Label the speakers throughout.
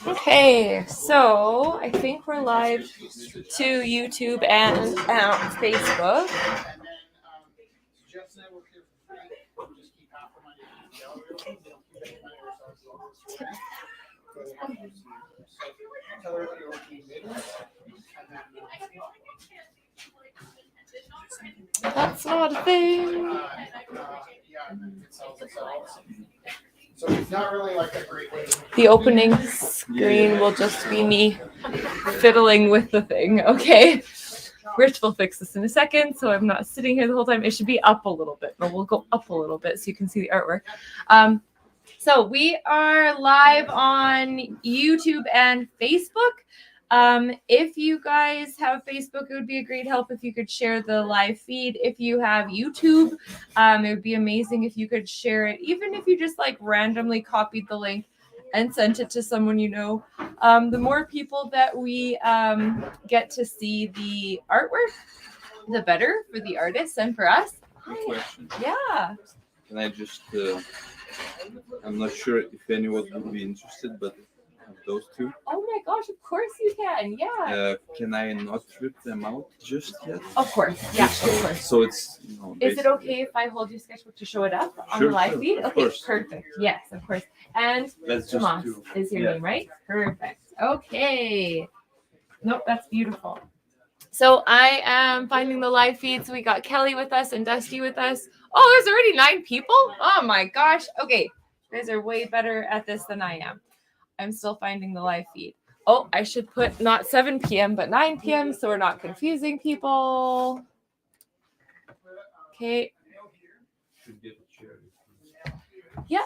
Speaker 1: Okay, so I think we're live to YouTube and Facebook. That's not a thing.
Speaker 2: So it's not really like a great way.
Speaker 1: The opening screen will just be me fiddling with the thing. Okay. Rich will fix this in a second, so I'm not sitting here the whole time. It should be up a little bit, but we'll go up a little bit so you can see the artwork. So we are live on YouTube and Facebook. If you guys have Facebook, it would be a great help if you could share the live feed. If you have YouTube, it would be amazing if you could share it, even if you just like randomly copied the link and sent it to someone you know. The more people that we get to see the artwork, the better for the artists and for us.
Speaker 3: Good question.
Speaker 1: Yeah.
Speaker 3: Can I just, I'm not sure if anyone would be interested, but those two.
Speaker 1: Oh my gosh, of course you can. Yeah.
Speaker 3: Can I not rip them out just yet?
Speaker 1: Of course. Yeah, of course.
Speaker 3: So it's,
Speaker 1: Is it okay if I hold your sketchbook to show it up on the live feed? Okay,
Speaker 3: course.
Speaker 1: Perfect. Yes, of course. And Tomas is your name, right? Perfect. Okay. Nope, that's beautiful. So I am finding the live feed. So we got Kelly with us and Dusty with us. Oh, there's already 9 people? Oh my gosh. Okay. You guys are way better at this than I am. I'm still finding the live feed. Oh, I should put not 7 p.m. but 9 p.m. so we're not confusing people. Okay. Yeah,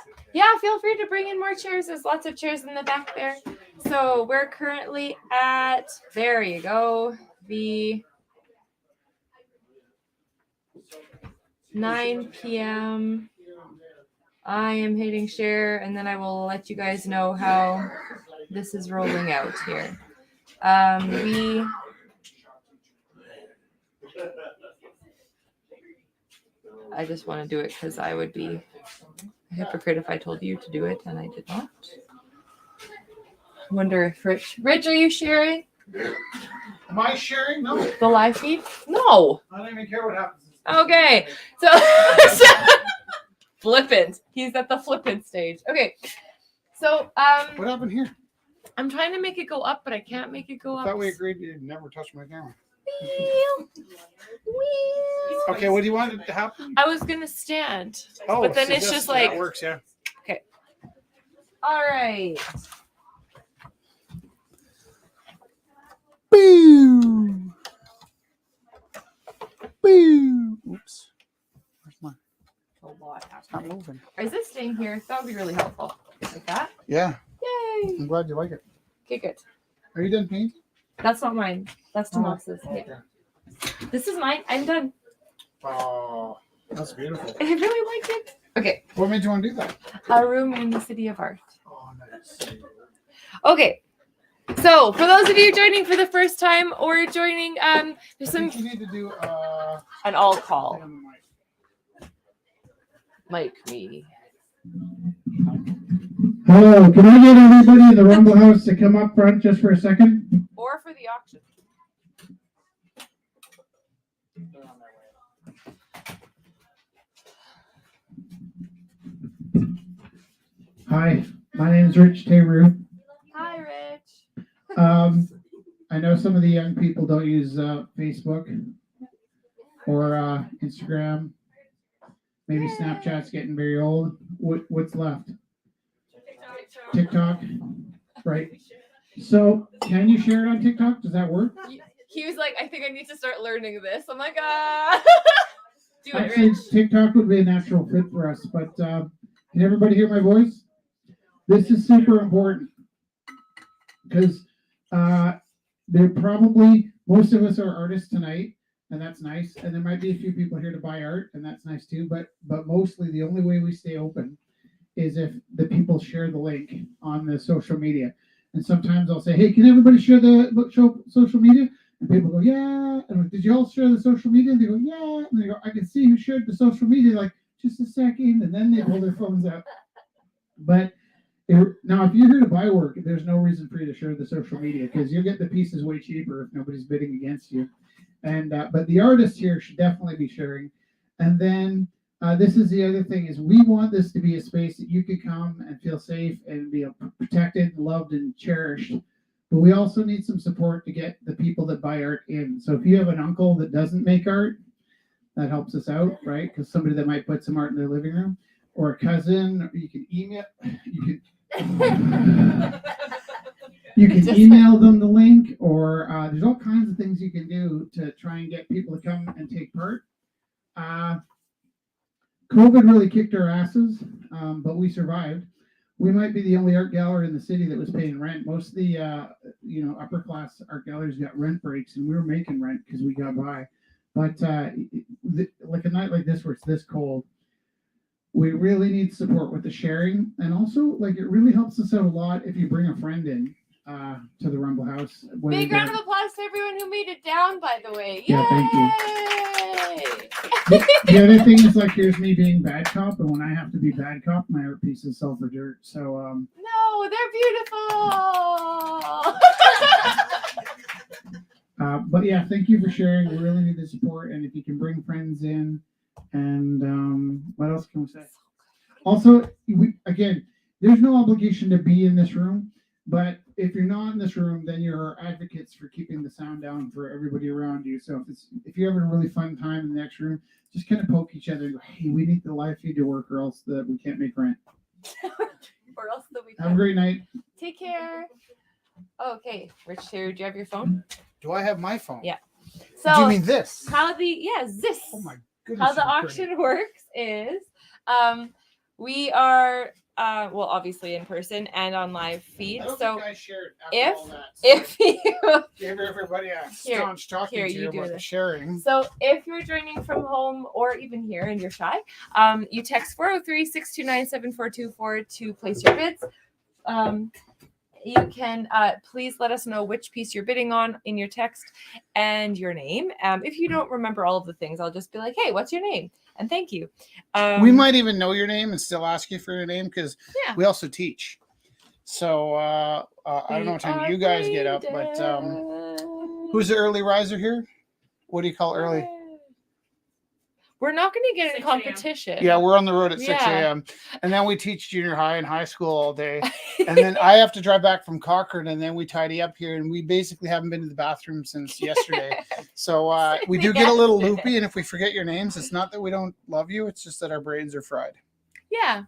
Speaker 1: feel free to bring in more chairs. There's lots of chairs in the back there. So we're currently at, there you go, the 9 p.m. I am hitting share, and then I will let you guys know how this is rolling out here. I just want to do it because I would be a hypocrite if I told you to do it and I did not. I wonder if Rich, are you sharing?
Speaker 2: Am I sharing? No.
Speaker 1: The live feed? No.
Speaker 2: I don't even care what happens.
Speaker 1: Okay. So flippant. He's at the flippant stage. Okay. So
Speaker 2: What happened here?
Speaker 1: I'm trying to make it go up, but I can't make it go
Speaker 2: I
Speaker 1: up.
Speaker 2: thought we agreed you'd never touch my camera.
Speaker 1: Wheel.
Speaker 2: Okay, what do you want to happen?
Speaker 1: I was gonna stand.
Speaker 2: Oh,
Speaker 1: but then
Speaker 2: so
Speaker 1: it's just like
Speaker 2: that works, yeah.
Speaker 1: Okay. All right.
Speaker 2: Boo! Boo! Oops. Where's my?
Speaker 1: A lot
Speaker 2: It's not
Speaker 1: happening.
Speaker 2: moving.
Speaker 1: Is this staying here? That would be really helpful. Like that?
Speaker 2: Yeah,
Speaker 1: Yay!
Speaker 2: I'm glad you like it.
Speaker 1: Okay, good.
Speaker 2: Are you done painting?
Speaker 1: That's not mine. That's Tomas's.
Speaker 2: Okay.
Speaker 1: This is mine. I'm done.
Speaker 2: Oh, that's beautiful.
Speaker 1: I really like it. Okay.
Speaker 2: What made you want to do that?
Speaker 1: A room in the city of art.
Speaker 2: Oh, nice.
Speaker 1: Okay. So, for those of you joining for the first time or joining, there's
Speaker 2: I
Speaker 1: some
Speaker 2: think you need to do
Speaker 1: an all call.
Speaker 2: on the mic.
Speaker 1: Like me.
Speaker 4: Hello, can I get everybody in the Rumble House to come up front just for a second?
Speaker 1: Or for the auction.
Speaker 2: They're on their way.
Speaker 4: Hi, my name is Rich Teru.
Speaker 1: Hi, Rich.
Speaker 4: I know some of the young people don't use Facebook or Instagram. Maybe Snapchat's getting very old. What's left? TikTok, right? So, can you share it on TikTok? Does that work?
Speaker 1: He was like, I think I need to start learning this. I'm like, ah. Do it,
Speaker 4: Actually,
Speaker 1: Rich.
Speaker 4: TikTok would be a natural fit for us, but can everybody hear my voice? This is super important because they're probably, most of us are artists tonight, and that's nice. And there might be a few people here to buy art, and that's nice too. But mostly the only way we stay open is if the people share the link on the social media. And sometimes I'll say, hey, can everybody share the social media? And people go, yeah. And did you all share the social media? And they go, yeah. And they go, I can see who shared the social media. Like, just a second. And then they hold their phones out. But Now, if you're here to buy work, there's no reason for you to share the social media because you'll get the pieces way cheaper if nobody's bidding against you. And but the artists here should definitely be sharing. And then this is the other thing: is we want this to be a space that you could come and feel safe and be protected, loved, and cherished. But we also need some support to get the people that buy art in. So if you have an uncle that doesn't make art, that helps us out, right? Because somebody that might put some art in their living room, or a cousin, or you can email. You can email them the link, or there's all kinds of things you can do to try and get people to come and take part. COVID really kicked our asses, but we survived. We might be the only art gallery in the city that was paying rent. Most of the upper class art galleries got rent breaks, and we were making rent because we got by. But like a night like this where it's this cold, we really need support with the sharing, and also like it really helps us out a lot if you bring a friend in to the Rumble House.
Speaker 1: Big round of applause to everyone who made it down, by the way.
Speaker 4: Yeah, thank you.
Speaker 1: Yay!
Speaker 4: The other thing is like here's me being bad cop, and when I have to be bad cop, my art pieces sell for dirt. So
Speaker 1: No, they're beautiful.
Speaker 4: but yeah, thank you for sharing. We really need the support, and if you can bring friends in, and what else can we say? Also, again, there's no obligation to be in this room, but if you're not in this room, then you're advocates for keeping the sound down for everybody around you. So if you're having a really fun time in the next room, just kind of poke each other and go, hey, we need the live feed to work, or else that we can't make rent.
Speaker 1: Or else the weekend.
Speaker 4: Have a great night.
Speaker 1: Take care. Okay, Rich, here, do you have your phone?
Speaker 2: Do I have my phone?
Speaker 1: Yeah.
Speaker 2: Do you
Speaker 1: So
Speaker 2: mean this?
Speaker 1: how this?
Speaker 2: Oh my goodness.
Speaker 1: How the
Speaker 2: I'm
Speaker 1: auction works is we are well, obviously in person and on live feed.
Speaker 2: I don't
Speaker 1: So
Speaker 2: think I shared after
Speaker 1: if-
Speaker 2: all that.
Speaker 1: if you
Speaker 2: Give everybody a
Speaker 1: Here,
Speaker 2: staunch talking
Speaker 1: here,
Speaker 2: to
Speaker 1: you
Speaker 2: you
Speaker 1: do
Speaker 2: about the
Speaker 1: this.
Speaker 2: sharing.
Speaker 1: So if you're joining from home or even here and you're shy, you text 403-629-7424 to place your bids. You can please let us know which piece you're bidding on in your text and your name. If you don't remember all of the things, I'll just be like, hey, what's your name? And thank you.
Speaker 2: We might even know your name and still ask you for your name because
Speaker 1: Yeah.
Speaker 2: we also teach. So I don't know what time you guys get up, but who's the early riser here? What do you call early?
Speaker 1: We're not going to get in
Speaker 5: 6 a.m.
Speaker 1: competition.
Speaker 2: Yeah, we're on the road at 6
Speaker 1: Yeah.
Speaker 2: a.m. And then we teach junior high and high school all day. And then I have to drive back from Cochrane, and then we tidy up here. And we basically haven't been to the bathroom since yesterday. So we do get a little loopy. And if we forget your names, it's not that we don't love you. It's just that our brains are fried.
Speaker 1: Yeah.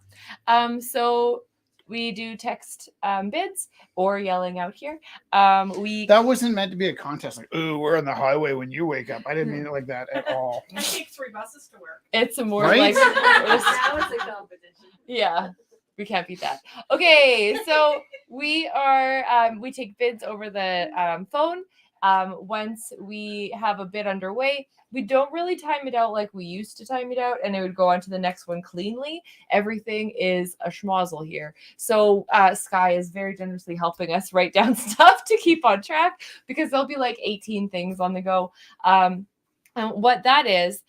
Speaker 1: So we do text bids or yelling out here.
Speaker 2: That wasn't meant to be a contest. Like, ooh, we're on the highway when you wake up. I didn't mean it like that at all.
Speaker 5: I take 3 buses to work.
Speaker 1: It's a more
Speaker 2: Right?
Speaker 1: like
Speaker 5: Now it's a competition.
Speaker 1: yeah. We can't beat that. Okay, so we are we take bids over the phone. Once we have a bid underway, we don't really time it out like we used to time it out, and it would go on to the next one cleanly. Everything is a schmozzle here. So Sky is very generously helping us write down stuff to keep on track because there'll be like 18 things on the go. And what that is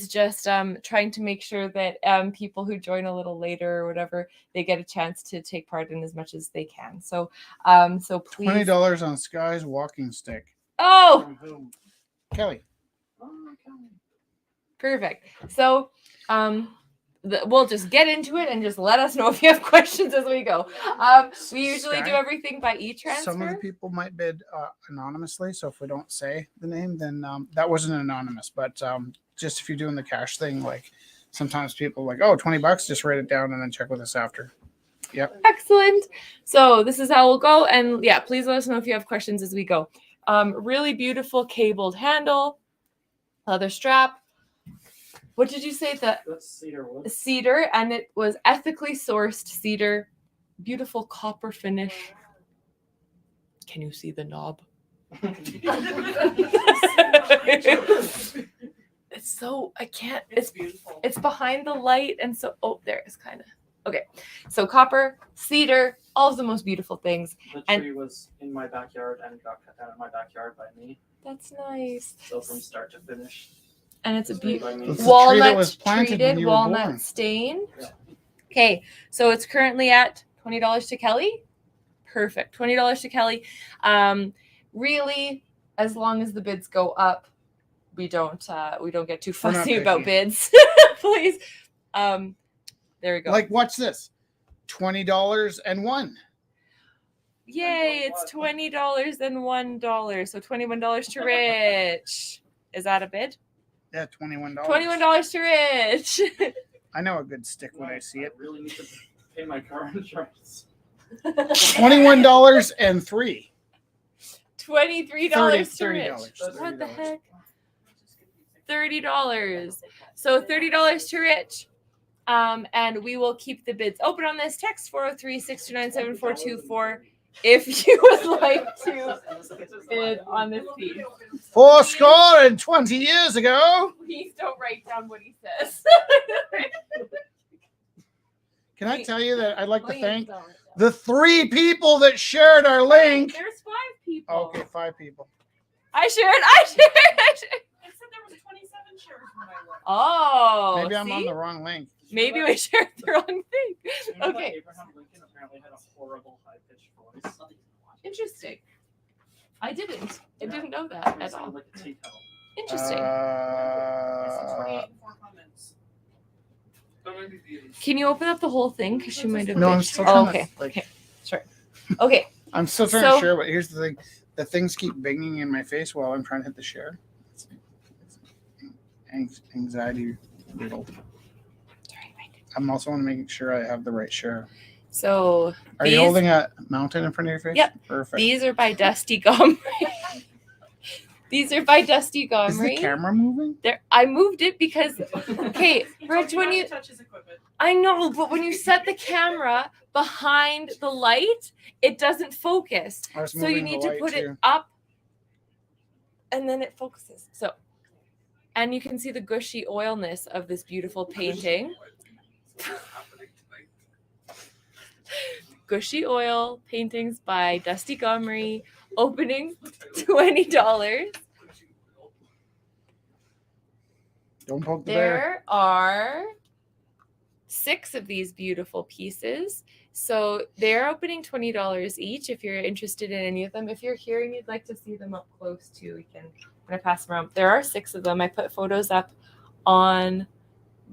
Speaker 1: just trying to make sure that people who join a little later or whatever, they get a chance to take part in as much as they can. So so please.
Speaker 2: $20 on Sky's walking stick.
Speaker 1: Oh,
Speaker 2: From whom? Kelly.
Speaker 1: perfect. So we'll just get into it and just let us know if you have questions as we go. We usually do
Speaker 2: Sky?
Speaker 1: everything by e-transfer.
Speaker 2: Some of the people might bid anonymously, so if we don't say the name, then that wasn't anonymous. But just if you're doing the cash thing, like sometimes people are like, oh, $20, just write it down and then check with us after. Yep.
Speaker 1: Excellent. So this is how we'll go. And yeah, please let us know if you have questions as we go. Really beautiful cabled handle, leather strap. What did you say?
Speaker 6: That's cedar wood.
Speaker 1: Cedar, and it was ethically sourced cedar. Beautiful copper finish. Can you see the knob? It's so, I can't,
Speaker 5: It's beautiful.
Speaker 1: it's behind the light, and so, oh, there it's kind of. Okay, so copper, cedar, all of the most beautiful things.
Speaker 6: The
Speaker 1: And-
Speaker 6: tree was in my backyard and got cut down in my backyard by me.
Speaker 1: That's nice.
Speaker 6: So from start to finish,
Speaker 1: And it's a
Speaker 6: it's made
Speaker 1: beautiful
Speaker 6: by me.
Speaker 2: That's the tree that
Speaker 1: walnut
Speaker 2: was planted when
Speaker 1: treated,
Speaker 2: you were
Speaker 1: walnut
Speaker 2: born.
Speaker 1: stain.
Speaker 6: Yeah.
Speaker 1: Okay, so it's currently at $20 to Kelly. Perfect. $20 to Kelly. Really, as long as the bids go up, we don't get too
Speaker 2: We're not
Speaker 1: fussy about
Speaker 2: picky.
Speaker 1: bids. Please. There we go.
Speaker 2: Like, watch this. $20 and one.
Speaker 1: Yay, it's $20 and $1. So $21 to Rich. Is that a bid?
Speaker 2: Yeah, $21.
Speaker 1: $21 to Rich.
Speaker 2: I know a good stick when I see it.
Speaker 6: I really need to pay my car insurance.
Speaker 2: $21 and three.
Speaker 1: $23 to Rich.
Speaker 2: $30.
Speaker 1: What the heck? $30. So $30 to Rich. And we will keep the bids open on this. Text 403-629-7424 if you would like to bid on this piece.
Speaker 2: 20 years ago.
Speaker 1: Please don't write down what he says.
Speaker 2: Can I tell you that I'd like to
Speaker 1: Please
Speaker 2: thank
Speaker 1: don't.
Speaker 2: the 3 people that shared our link?
Speaker 1: There's 5 people.
Speaker 2: Okay, 5 people.
Speaker 1: I shared.
Speaker 5: It said there was 27 shares when I looked.
Speaker 1: Oh,
Speaker 2: Maybe I'm on
Speaker 1: see?
Speaker 2: the wrong link.
Speaker 1: Maybe we shared the wrong thing.
Speaker 6: You know that
Speaker 1: Okay,
Speaker 6: Abraham Lincoln apparently had a horrible high-pitched voice.
Speaker 1: interesting. I didn't know that
Speaker 6: It
Speaker 1: at
Speaker 6: sounded
Speaker 1: all.
Speaker 6: like a tea kettle.
Speaker 1: Interesting.
Speaker 5: I said 28 and 4 comments.
Speaker 1: Can you open up the whole thing? Because she might have.
Speaker 2: No, I'm
Speaker 1: bitched.
Speaker 2: still
Speaker 1: Oh,
Speaker 2: trying to,
Speaker 1: okay.
Speaker 2: like-
Speaker 1: Okay. Sure. Okay.
Speaker 2: I'm still trying
Speaker 1: So-
Speaker 2: to share, but here's the thing. The things keep banging in my face while I'm trying to hit the share. Anxiety riddled. I'm also want to make sure I have the right share.
Speaker 1: So
Speaker 2: Are you
Speaker 1: These-
Speaker 2: holding a mountain in front of your face?
Speaker 1: Yep.
Speaker 2: Perfect.
Speaker 1: these are by Dusty Gomery. These are by Dusty
Speaker 2: Is the
Speaker 1: Gomery.
Speaker 2: camera moving?
Speaker 1: I moved it because okay, Rich, when you
Speaker 5: touch his equipment.
Speaker 1: I know, but when you set the camera behind the light, it doesn't focus.
Speaker 2: I was
Speaker 1: So you
Speaker 2: moving the
Speaker 1: need to
Speaker 2: light
Speaker 1: put it
Speaker 2: too.
Speaker 1: up and then it focuses. So and you can see the gushy oilness of this beautiful painting. Gushy oil paintings by Dusty Gomery, opening $20.
Speaker 2: Don't poke the bear.
Speaker 1: There are 6 of these beautiful pieces. So they're opening $20 each if you're interested in any of them. If you're here and you'd like to see them up close too, we can I'm gonna pass them around. There are 6 of them. I put photos up on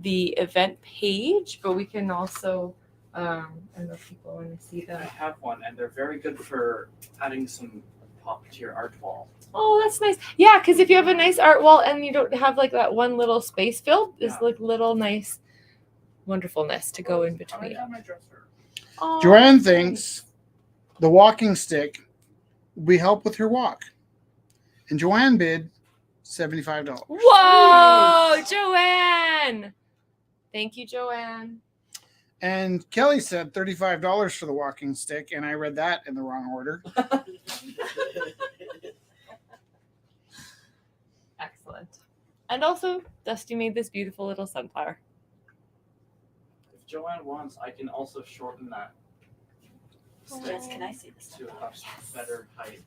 Speaker 1: the event page, but we can also I don't know if people want to see
Speaker 6: I
Speaker 1: them.
Speaker 6: have one, and they're very good for adding some pop to your art wall.
Speaker 1: Oh, that's nice. Yeah, because if you have a nice art wall and you don't have like that one little space filled, there's
Speaker 6: Yeah.
Speaker 1: like little nice wonderfulness to go in between.
Speaker 6: I have my dresser.
Speaker 1: Oh,
Speaker 2: Joanne
Speaker 1: that's
Speaker 2: thinks the walking stick will help with her walk. And Joanne bid $75.
Speaker 1: nice. Whoa, Joanne! Thank you, Joanne.
Speaker 2: And Kelly said $35 for the walking stick, and I read that in the wrong order.
Speaker 1: Excellent. And also, Dusty made this beautiful little sunflower.
Speaker 6: If Joanne wants, I can also shorten that
Speaker 5: Yes, can I see this?
Speaker 6: to a better height.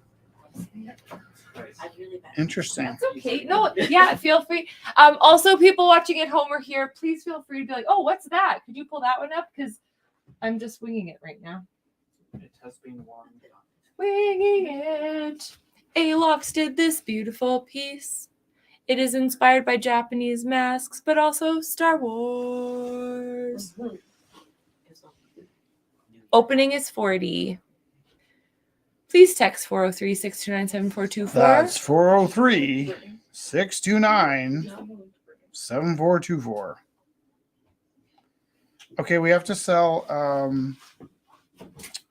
Speaker 6: Right.
Speaker 5: I'd really bet.
Speaker 2: Interesting.
Speaker 1: That's okay. No, yeah, feel free. Also, people watching at home or here, please feel free to be like, oh, what's that? Could you pull that one up? Because I'm just winging it right now.
Speaker 6: It has been won.
Speaker 1: Winging it. Alox did this beautiful piece. It is inspired by Japanese masks, but also Star Wars. Opening is 40. Please text 403-629-7424.
Speaker 2: That's 403-629-7424. Okay, we have to sell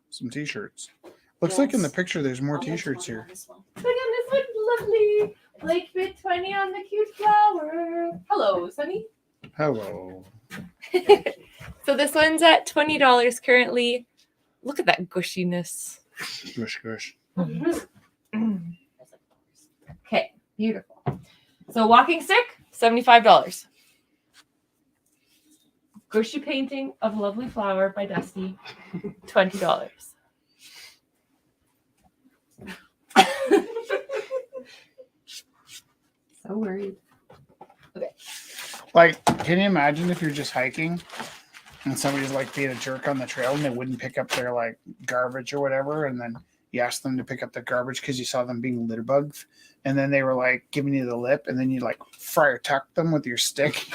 Speaker 2: some t-shirts. Looks like in the picture there's more t-shirts here.
Speaker 1: Look at this one, lovely. Blake bid 20 on the cute flower. Hello, Sunny.
Speaker 2: Hello.
Speaker 1: So this one's at $20 currently. Look at that gushiness.
Speaker 2: Gush, gush.
Speaker 1: Okay, beautiful. So walking stick, $75. Gushy painting of a lovely flower by Dusty, $20. So worried.
Speaker 2: Like, can you imagine if you're just hiking and somebody's like being a jerk on the trail and they wouldn't pick up their like garbage or whatever, and then you asked them to pick up the garbage because you saw them being litter bugs, and then they were like giving you the lip, and then you like friar tuck them with your stick.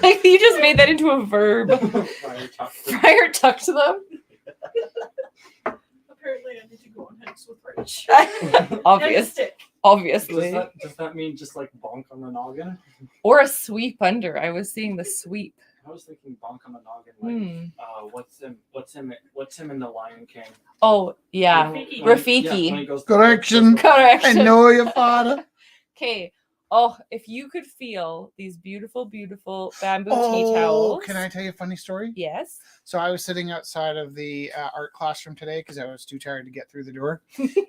Speaker 1: Like you just made that into a verb. Friar tucked them.
Speaker 5: Apparently, I need to go on hikes with Rich.
Speaker 1: Obvious,
Speaker 5: Stick.
Speaker 1: obviously.
Speaker 6: Does that mean just like bonk on the noggin?
Speaker 1: Or a sweep under. I was seeing the sweep.
Speaker 6: I was thinking bonk on the noggin. Like,
Speaker 1: Hmm.
Speaker 6: what's him in the Lion King?
Speaker 1: Oh yeah,
Speaker 5: Rafiki.
Speaker 1: Rafiki.
Speaker 6: Yeah, when he goes
Speaker 2: Correction.
Speaker 1: Correction.
Speaker 2: I know your father.
Speaker 1: Okay. Oh, if you could feel these beautiful, beautiful bamboo tea
Speaker 2: Oh,
Speaker 1: towels.
Speaker 2: can I tell you a funny story?
Speaker 1: Yes.
Speaker 2: So I was sitting outside of the art classroom today because I was too tired to get through the door.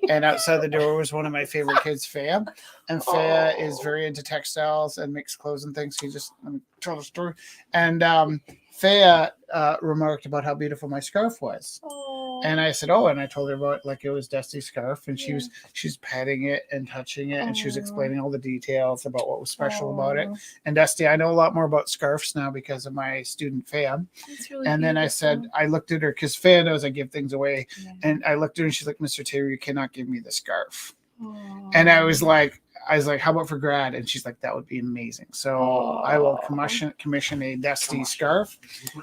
Speaker 2: And outside the door was one of my favorite kids, Faya. And Faya is very into textiles and makes clothes and things. Let me tell the story. And Faya remarked about how beautiful my scarf was. And I said, oh, and I told her about like it was Dusty's scarf, and she's petting it and touching it, and she was explaining all the details about what was special about it. And Dusty, I know a lot more about scarves now because of my student Faya.
Speaker 1: Really
Speaker 2: And then I said, I looked at her because Faya knows I give things away, and I looked at her and she's like, Mr. Taylor, you cannot give me the scarf. And I was like, how about for grad? And she's like, that would be amazing. So I will commission a Dusty scarf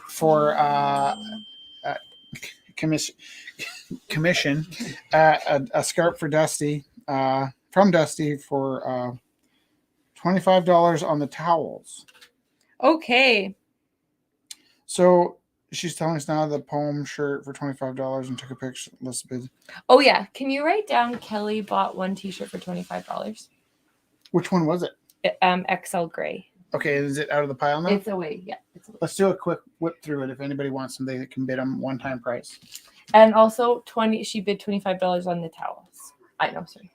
Speaker 2: for commission a scarf for Dusty from Dusty for $25 on the towels.
Speaker 1: Okay.
Speaker 2: So she's telling us now the poem shirt for $25 and took a picture. Elizabeth,
Speaker 1: Oh yeah. Can you write down Kelly bought one T-shirt for $25?
Speaker 2: which one was it?
Speaker 1: XL gray.
Speaker 2: Okay, is it out of the pile now?
Speaker 1: It's away. Yeah. It's away.
Speaker 2: Let's do a quick whip through it. If anybody wants them, they can bid them one-time price.
Speaker 1: And also she bid $25 on the towels. I know, sorry.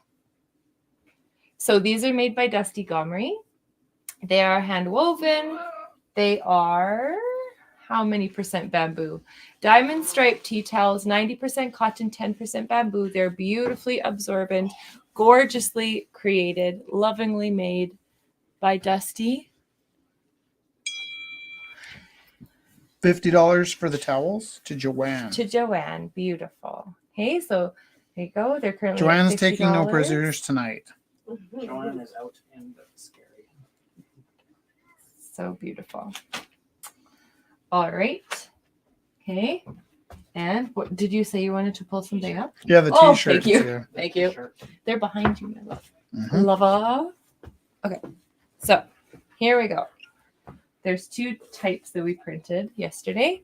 Speaker 1: So these are made by Dusty Gomery. They are hand woven. They are how many percent bamboo? Diamond striped tea towels, 90% cotton, 10% bamboo. They're beautifully absorbent, gorgeously created, lovingly made by Dusty.
Speaker 2: $50 for the towels to Joanne.
Speaker 1: To Joanne, beautiful. Okay, so there you go. They're currently at
Speaker 2: Joanne's taking no
Speaker 1: $50.
Speaker 2: prisoners tonight.
Speaker 6: Joanne is out and scary.
Speaker 1: So beautiful. All right. Okay. And what did you say you wanted to pull something up?
Speaker 2: Yeah, the
Speaker 1: Oh,
Speaker 2: t-shirts.
Speaker 1: thank you.
Speaker 2: Yeah.
Speaker 1: Thank you.
Speaker 6: Sure.
Speaker 1: They're behind you, my love.
Speaker 2: Mhm.
Speaker 1: Lava. Okay. So here we go. There's two types that we printed yesterday.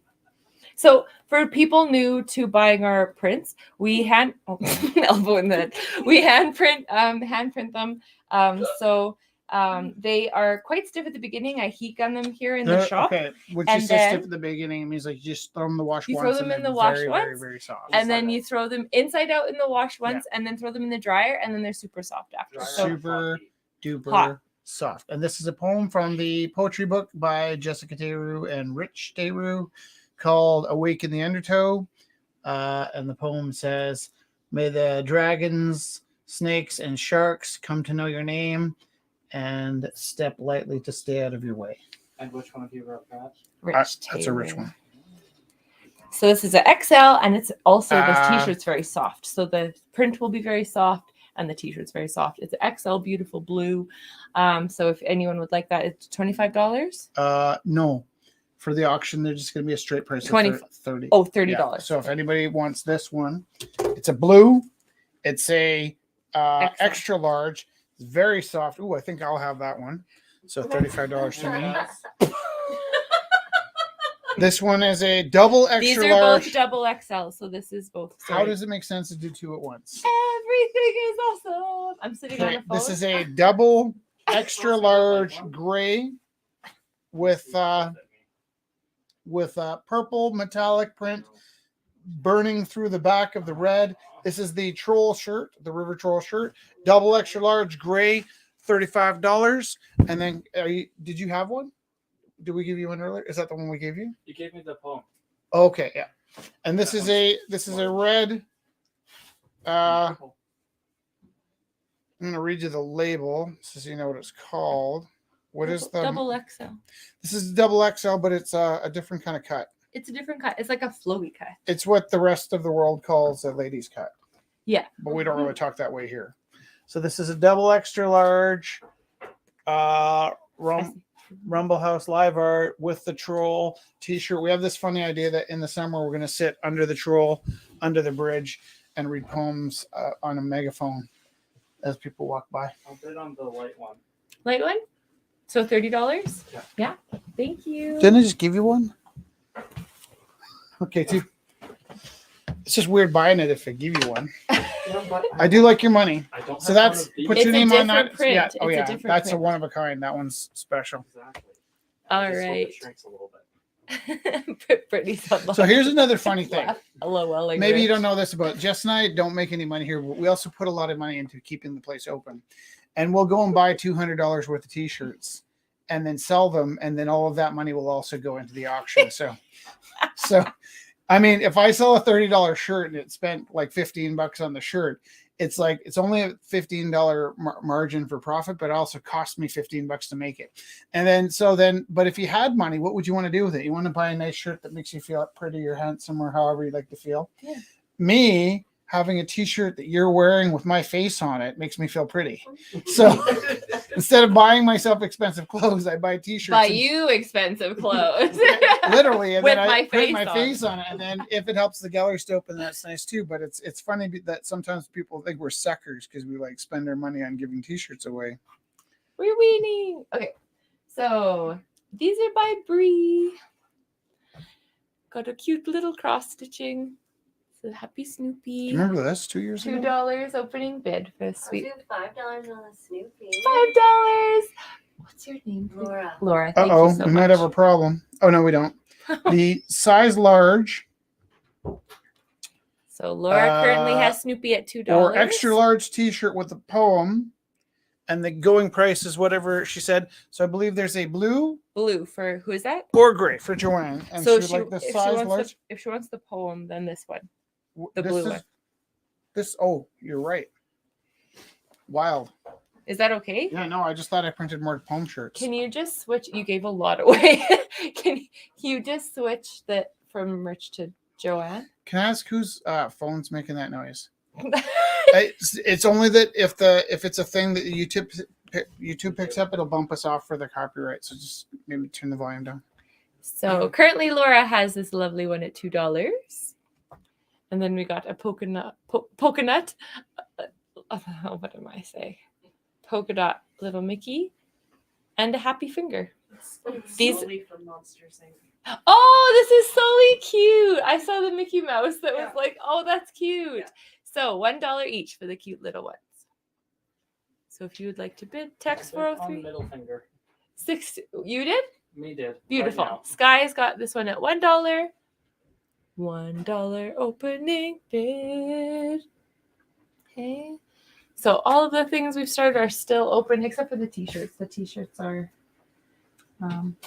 Speaker 1: So for people new to buying our prints, we elbow in the head. We hand print them. They are quite stiff at the beginning. I heat gun them here in the
Speaker 2: They're-
Speaker 1: shop.
Speaker 2: Okay, what
Speaker 1: And
Speaker 2: you say
Speaker 1: then-
Speaker 2: stiff at the beginning, it means like you just throw them in the wash
Speaker 1: You
Speaker 2: once.
Speaker 1: throw them
Speaker 2: and
Speaker 1: in
Speaker 2: they're
Speaker 1: the wash
Speaker 2: very,
Speaker 1: once,
Speaker 2: very, very soft.
Speaker 1: And then you throw them inside out in the wash once, and then throw them in the dryer, and then they're super soft after.
Speaker 6: Dryer.
Speaker 1: So
Speaker 2: Super duper
Speaker 1: hot.
Speaker 2: soft. And this is a poem from the poetry book by Jessica Teru and Rich Teru called Awake in the Undertow. And the poem says, may the dragons, snakes, and sharks come to know your name and step lightly to stay out of your way.
Speaker 6: And which one of you wrote that?
Speaker 1: Rich
Speaker 2: That's a rich
Speaker 1: Taylor.
Speaker 2: one.
Speaker 1: So this is an XL, and it's also the
Speaker 2: Ah.
Speaker 1: t-shirt's very soft. So the print will be very soft, and the t-shirt's very soft. It's an XL, beautiful blue. So if anyone would like that, it's $25.
Speaker 2: No. For the auction, they're just going to be a straight price
Speaker 1: 20
Speaker 2: of $30.
Speaker 1: Oh, $30.
Speaker 2: Yeah. So if anybody wants this one, it's a blue. It's a
Speaker 1: XL.
Speaker 2: extra large. It's very soft. Ooh, I think I'll have that one. So $35 to me. This one is a double extra
Speaker 1: These are
Speaker 2: large.
Speaker 1: both double XL, so this is both.
Speaker 2: How
Speaker 1: sorry.
Speaker 2: does it make sense to do two at once?
Speaker 1: Everything is awesome. I'm sitting on
Speaker 2: Okay,
Speaker 1: a phone.
Speaker 2: this is a double extra large gray with purple metallic print burning through the back of the red. This is the troll shirt, the river troll shirt, double extra large gray, $35. And then did you have one? Did we give you one earlier? Is that the one we gave you?
Speaker 6: You gave me the poem.
Speaker 2: Okay, yeah. And this is a red. I'm gonna read you the label so you know what it's called. What is the?
Speaker 1: double XL?
Speaker 2: This is double XL, but it's a different kind of cut.
Speaker 1: It's a different cut. It's like a flowy cut.
Speaker 2: It's what the rest of the world calls a ladies' cut.
Speaker 1: Yeah.
Speaker 2: But we don't really talk that way here. So this is a double extra large Rumble House live art with the troll t-shirt. We have this funny idea that in the summer we're going to sit under the troll, under the bridge, and read poems on a megaphone as people walk by.
Speaker 6: I'll bid on the light one.
Speaker 1: Light one? So $30?
Speaker 6: Yeah.
Speaker 1: Yeah. Thank you.
Speaker 2: Didn't I just give you one? Okay, too. It's just weird buying it if I give you one.
Speaker 6: Yeah, but
Speaker 2: I do like your money.
Speaker 6: I don't
Speaker 2: So
Speaker 6: have one
Speaker 2: that's
Speaker 6: of these.
Speaker 2: put
Speaker 1: It's
Speaker 2: your
Speaker 1: a
Speaker 2: name on
Speaker 1: different
Speaker 2: that.
Speaker 1: print.
Speaker 2: Yeah.
Speaker 1: It's
Speaker 2: Oh
Speaker 1: a
Speaker 2: yeah.
Speaker 1: different
Speaker 2: That's a
Speaker 1: print.
Speaker 2: one of a kind. That one's special.
Speaker 6: Exactly.
Speaker 1: All
Speaker 6: Just hope
Speaker 1: right.
Speaker 6: It shrinks a little bit.
Speaker 1: Brittany's on the
Speaker 2: So here's another funny thing.
Speaker 1: LOL.
Speaker 2: Maybe you don't know this about Jess and I don't make any money here, but we also put a lot of money into keeping the place open. And we'll go and buy $200 worth of t-shirts and then sell them. And then all of that money will also go into the auction. So I mean, if I sell a $30 shirt and it spent like $15 on the shirt, it's like it's only a $15 margin for profit, but it also cost me $15 to make it. And then, but if you had money, what would you want to do with it? You want to buy a nice shirt that makes you feel pretty or handsome or however you like to feel.
Speaker 1: Yeah.
Speaker 2: Me having a t-shirt that you're wearing with my face on it makes me feel pretty. So instead of buying myself expensive clothes, I buy t-shirts.
Speaker 1: Buy
Speaker 2: and-
Speaker 1: you expensive clothes.
Speaker 2: literally, and
Speaker 1: With
Speaker 2: then I
Speaker 1: my
Speaker 2: put
Speaker 1: face
Speaker 2: my
Speaker 1: on.
Speaker 2: face on it, and then if it helps the gallery stay open, that's nice too. But it's funny that sometimes people think we're suckers because we like spend our money on giving t-shirts away.
Speaker 1: We're weaning. Okay. So these are by Bree. Got a cute little cross stitching. It's a happy
Speaker 2: Do
Speaker 1: Snoopy.
Speaker 2: you remember this 2 years ago?
Speaker 1: $2 opening bid for a
Speaker 7: I'll
Speaker 1: sweet
Speaker 7: do $5 on the Snoopy.
Speaker 1: $5. What's your name? please?
Speaker 7: Laura.
Speaker 1: Laura. Thank
Speaker 2: Uh-oh,
Speaker 1: you so
Speaker 2: we
Speaker 1: much.
Speaker 2: might have a problem. Oh no, we don't. The size large
Speaker 1: So Laura currently has Snoopy at $2.
Speaker 2: or extra large t-shirt with a poem, and the going price is whatever she said. So I believe there's a blue
Speaker 1: Blue for who is that?
Speaker 2: or gray for Joanne, and
Speaker 1: So
Speaker 2: she would like the
Speaker 1: if
Speaker 2: size
Speaker 1: she wants
Speaker 2: large.
Speaker 1: if she wants the poem, then this one. the
Speaker 2: This
Speaker 1: blue
Speaker 2: is-
Speaker 1: one.
Speaker 2: This. Oh, you're right. Wild.
Speaker 1: Is that okay?
Speaker 2: Yeah, no, I just thought I printed more poem shirts.
Speaker 1: Can you just switch? You gave a lot away. Can you just switch that from Rich to Joanne?
Speaker 2: Can I ask whose phone's making that noise? It's only that if it's a thing that YouTube picks up, it'll bump us off for the copyright. So just maybe turn the volume down.
Speaker 1: So currently Laura has this lovely one at $2. And then we got a polka nut. What am I saying? Polka dot little Mickey and a happy finger. These-
Speaker 5: Slowly from Monsters Inc.
Speaker 1: Oh, this is so cute. I saw the Mickey Mouse that was
Speaker 5: Yeah.
Speaker 1: like, oh, that's cute.
Speaker 5: Yeah.
Speaker 1: So $1 each for the cute little ones. So if you would like to bid, text
Speaker 6: On
Speaker 1: 403
Speaker 6: middle finger.
Speaker 1: 6. You did?
Speaker 6: Me did.
Speaker 1: Beautiful.
Speaker 6: Right now.
Speaker 1: Sky's got this one at $1. $1 opening bid. Okay. So all of the things we've started are still open except for the t-shirts. The t-shirts are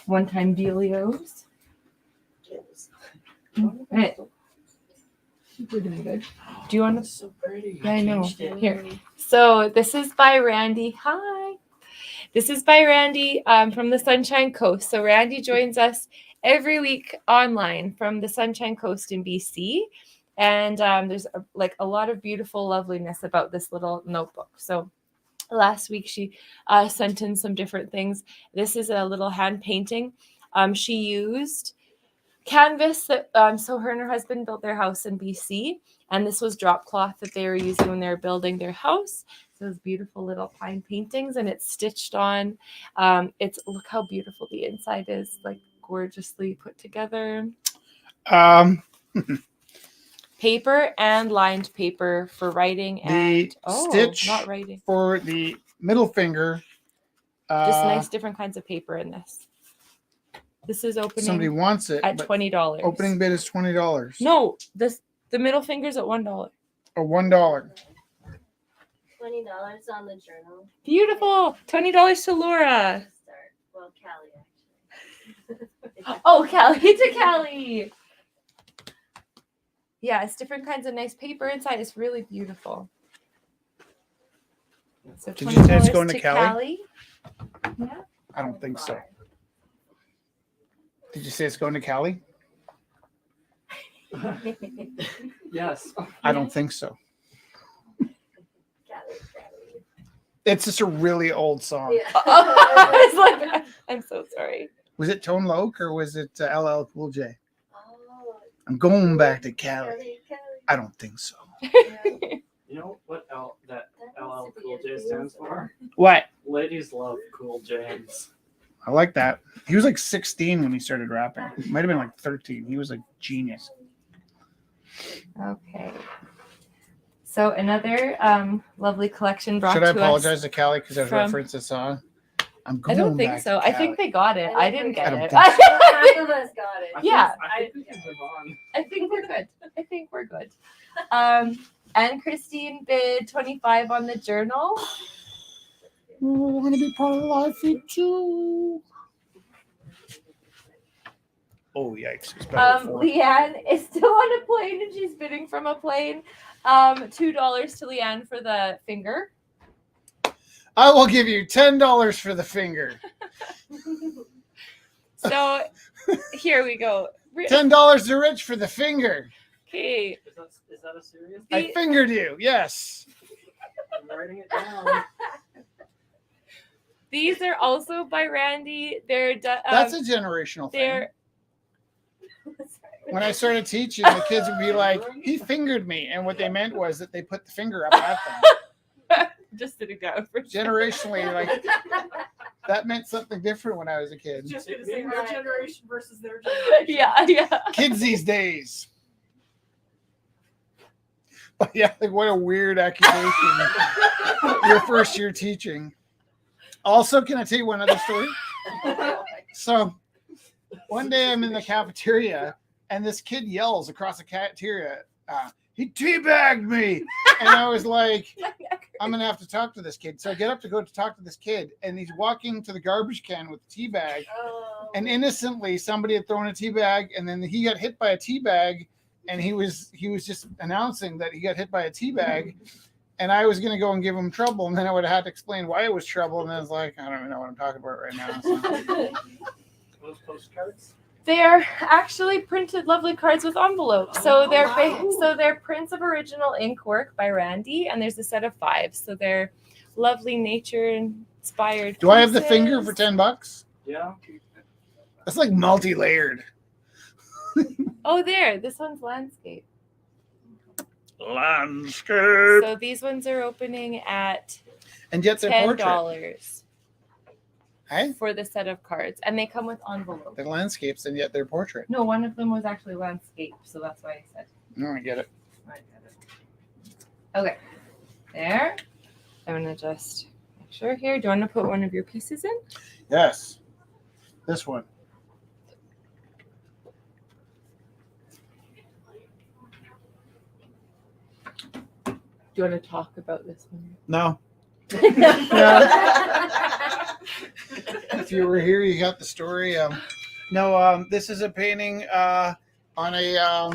Speaker 1: one-time dealios. Right. We're doing good. Do you want to?
Speaker 6: So pretty.
Speaker 1: Yeah, I know.
Speaker 6: Changed it.
Speaker 1: Here. So this is by Randy. Hi. This is by Randy from the Sunshine Coast. So Randy joins us every week online from the Sunshine Coast in BC. And there's a lot of beautiful loveliness about this little notebook. So last week she sent in some different things. This is a little hand painting. She used canvas that so her and her husband built their house in BC, and this was drop cloth that they were using when they were building their house. So those beautiful little pine paintings, and it's stitched on. Look how beautiful the inside is, like gorgeously put together. Paper and lined paper for writing and
Speaker 2: stitch
Speaker 1: not writing.
Speaker 2: for the middle finger.
Speaker 1: Just nice different kinds of paper in this. This is opening
Speaker 2: Somebody wants it,
Speaker 1: at
Speaker 2: but
Speaker 1: $20.
Speaker 2: opening bid is $20.
Speaker 1: No, the middle finger's at $1.
Speaker 2: Or $1.
Speaker 7: $20 on the journal.
Speaker 1: Beautiful. $20 to Laura.
Speaker 7: Start. Well, Callie actually.
Speaker 1: Oh, Callie to Callie. Yeah, it's different kinds of nice paper inside. It's really beautiful. So
Speaker 2: Did you say it's
Speaker 1: $20
Speaker 2: going to Callie?
Speaker 1: Yeah.
Speaker 2: I don't think so. Did you say it's going to Cali?
Speaker 6: Yes.
Speaker 2: I don't think so.
Speaker 7: Cali, Cali.
Speaker 2: It's just a really old song.
Speaker 7: Yeah.
Speaker 1: I was like, I'm so sorry.
Speaker 2: Was it Tone Loc or was it LL Cool J?
Speaker 7: Oh,
Speaker 2: I'm going back to Cali.
Speaker 7: Cali, Cali.
Speaker 2: I don't think so.
Speaker 6: You know what that
Speaker 7: That
Speaker 6: LL
Speaker 7: needs to be
Speaker 6: Cool
Speaker 7: a
Speaker 6: J
Speaker 7: theme
Speaker 6: stands
Speaker 7: song.
Speaker 6: for?
Speaker 2: What?
Speaker 6: Ladies love Cool James.
Speaker 2: I like that. He was like 16 when he started rapping. Might have been like 13. He was a genius.
Speaker 1: Okay. So another lovely collection brought
Speaker 2: Should I
Speaker 1: to
Speaker 2: apologize
Speaker 1: us.
Speaker 2: to Cali because I
Speaker 1: from-
Speaker 2: referenced the song? I'm
Speaker 1: I
Speaker 2: going
Speaker 1: don't think
Speaker 2: back
Speaker 1: so.
Speaker 2: to
Speaker 1: I think
Speaker 2: Cali.
Speaker 1: they got it. I didn't
Speaker 2: I
Speaker 1: get
Speaker 2: don't
Speaker 1: it.
Speaker 2: think
Speaker 7: Half of us got it.
Speaker 1: Yeah.
Speaker 6: I think we can move on.
Speaker 1: I think we're good. I think we're good. And Christine bid 25 on the journal.
Speaker 2: Oh, I want to be part of life too. Oh, yikes. It's better before.
Speaker 1: Leanne is still on a plane and she's bidding from a plane. $2 to Leanne for the finger.
Speaker 2: I will give you $10 for the finger.
Speaker 1: So here we go.
Speaker 2: $10 to Rich for the finger.
Speaker 1: Okay.
Speaker 6: Is that a serious?
Speaker 2: I fingered you. Yes.
Speaker 6: I'm writing it down.
Speaker 1: These are also by Randy. They're
Speaker 2: That's a generational thing.
Speaker 1: they're
Speaker 2: When I started teaching, the kids would be like, he fingered me. And what they meant was that they put the finger up at them.
Speaker 1: just sitting down for
Speaker 2: Generationally, like that meant something different when I was a kid.
Speaker 5: Just gonna say our generation versus their generation.
Speaker 1: yeah.
Speaker 2: Kids these days. But yeah, like what a weird accusation. Your first year teaching. Also, can I tell you one other story? So one day I'm in the cafeteria and this kid yells across the cafeteria, he teabagged me. And I was like, I'm going to have to talk to this kid. So I get up to go to talk to this kid and he's walking to the garbage can with a tea bag.
Speaker 7: Oh.
Speaker 2: And innocently somebody had thrown a tea bag and then he got hit by a tea bag and he was just announcing that he got hit by a tea bag. And I was going to go and give him trouble. And then I would have had to explain why it was trouble. And I was like, I don't even know what I'm talking about right now. So.
Speaker 6: Those postcards.
Speaker 1: They're actually printed lovely cards with envelopes. So they're prints of original ink work by Randy, and there's a set of 5. So they're lovely nature inspired.
Speaker 2: Do I have the finger
Speaker 1: pieces.
Speaker 2: for $10?
Speaker 6: Yeah.
Speaker 2: That's like multi-layered.
Speaker 1: Oh, there. This one's landscape.
Speaker 2: Landscape.
Speaker 1: So these ones are opening at
Speaker 2: And yet they're portrait.
Speaker 1: $10
Speaker 2: Hey?
Speaker 1: for the set of cards, and they come with envelopes.
Speaker 2: They're landscapes and yet they're portrait.
Speaker 1: No, one of them was actually landscape, so that's why I said.
Speaker 2: No, I get it.
Speaker 1: Okay, there. I'm gonna just make sure here. Do you want to put one of your pieces in?
Speaker 2: Yes. This one.
Speaker 1: Do you want to talk about this one?
Speaker 2: No. If you were here, you got the story. This is a painting on a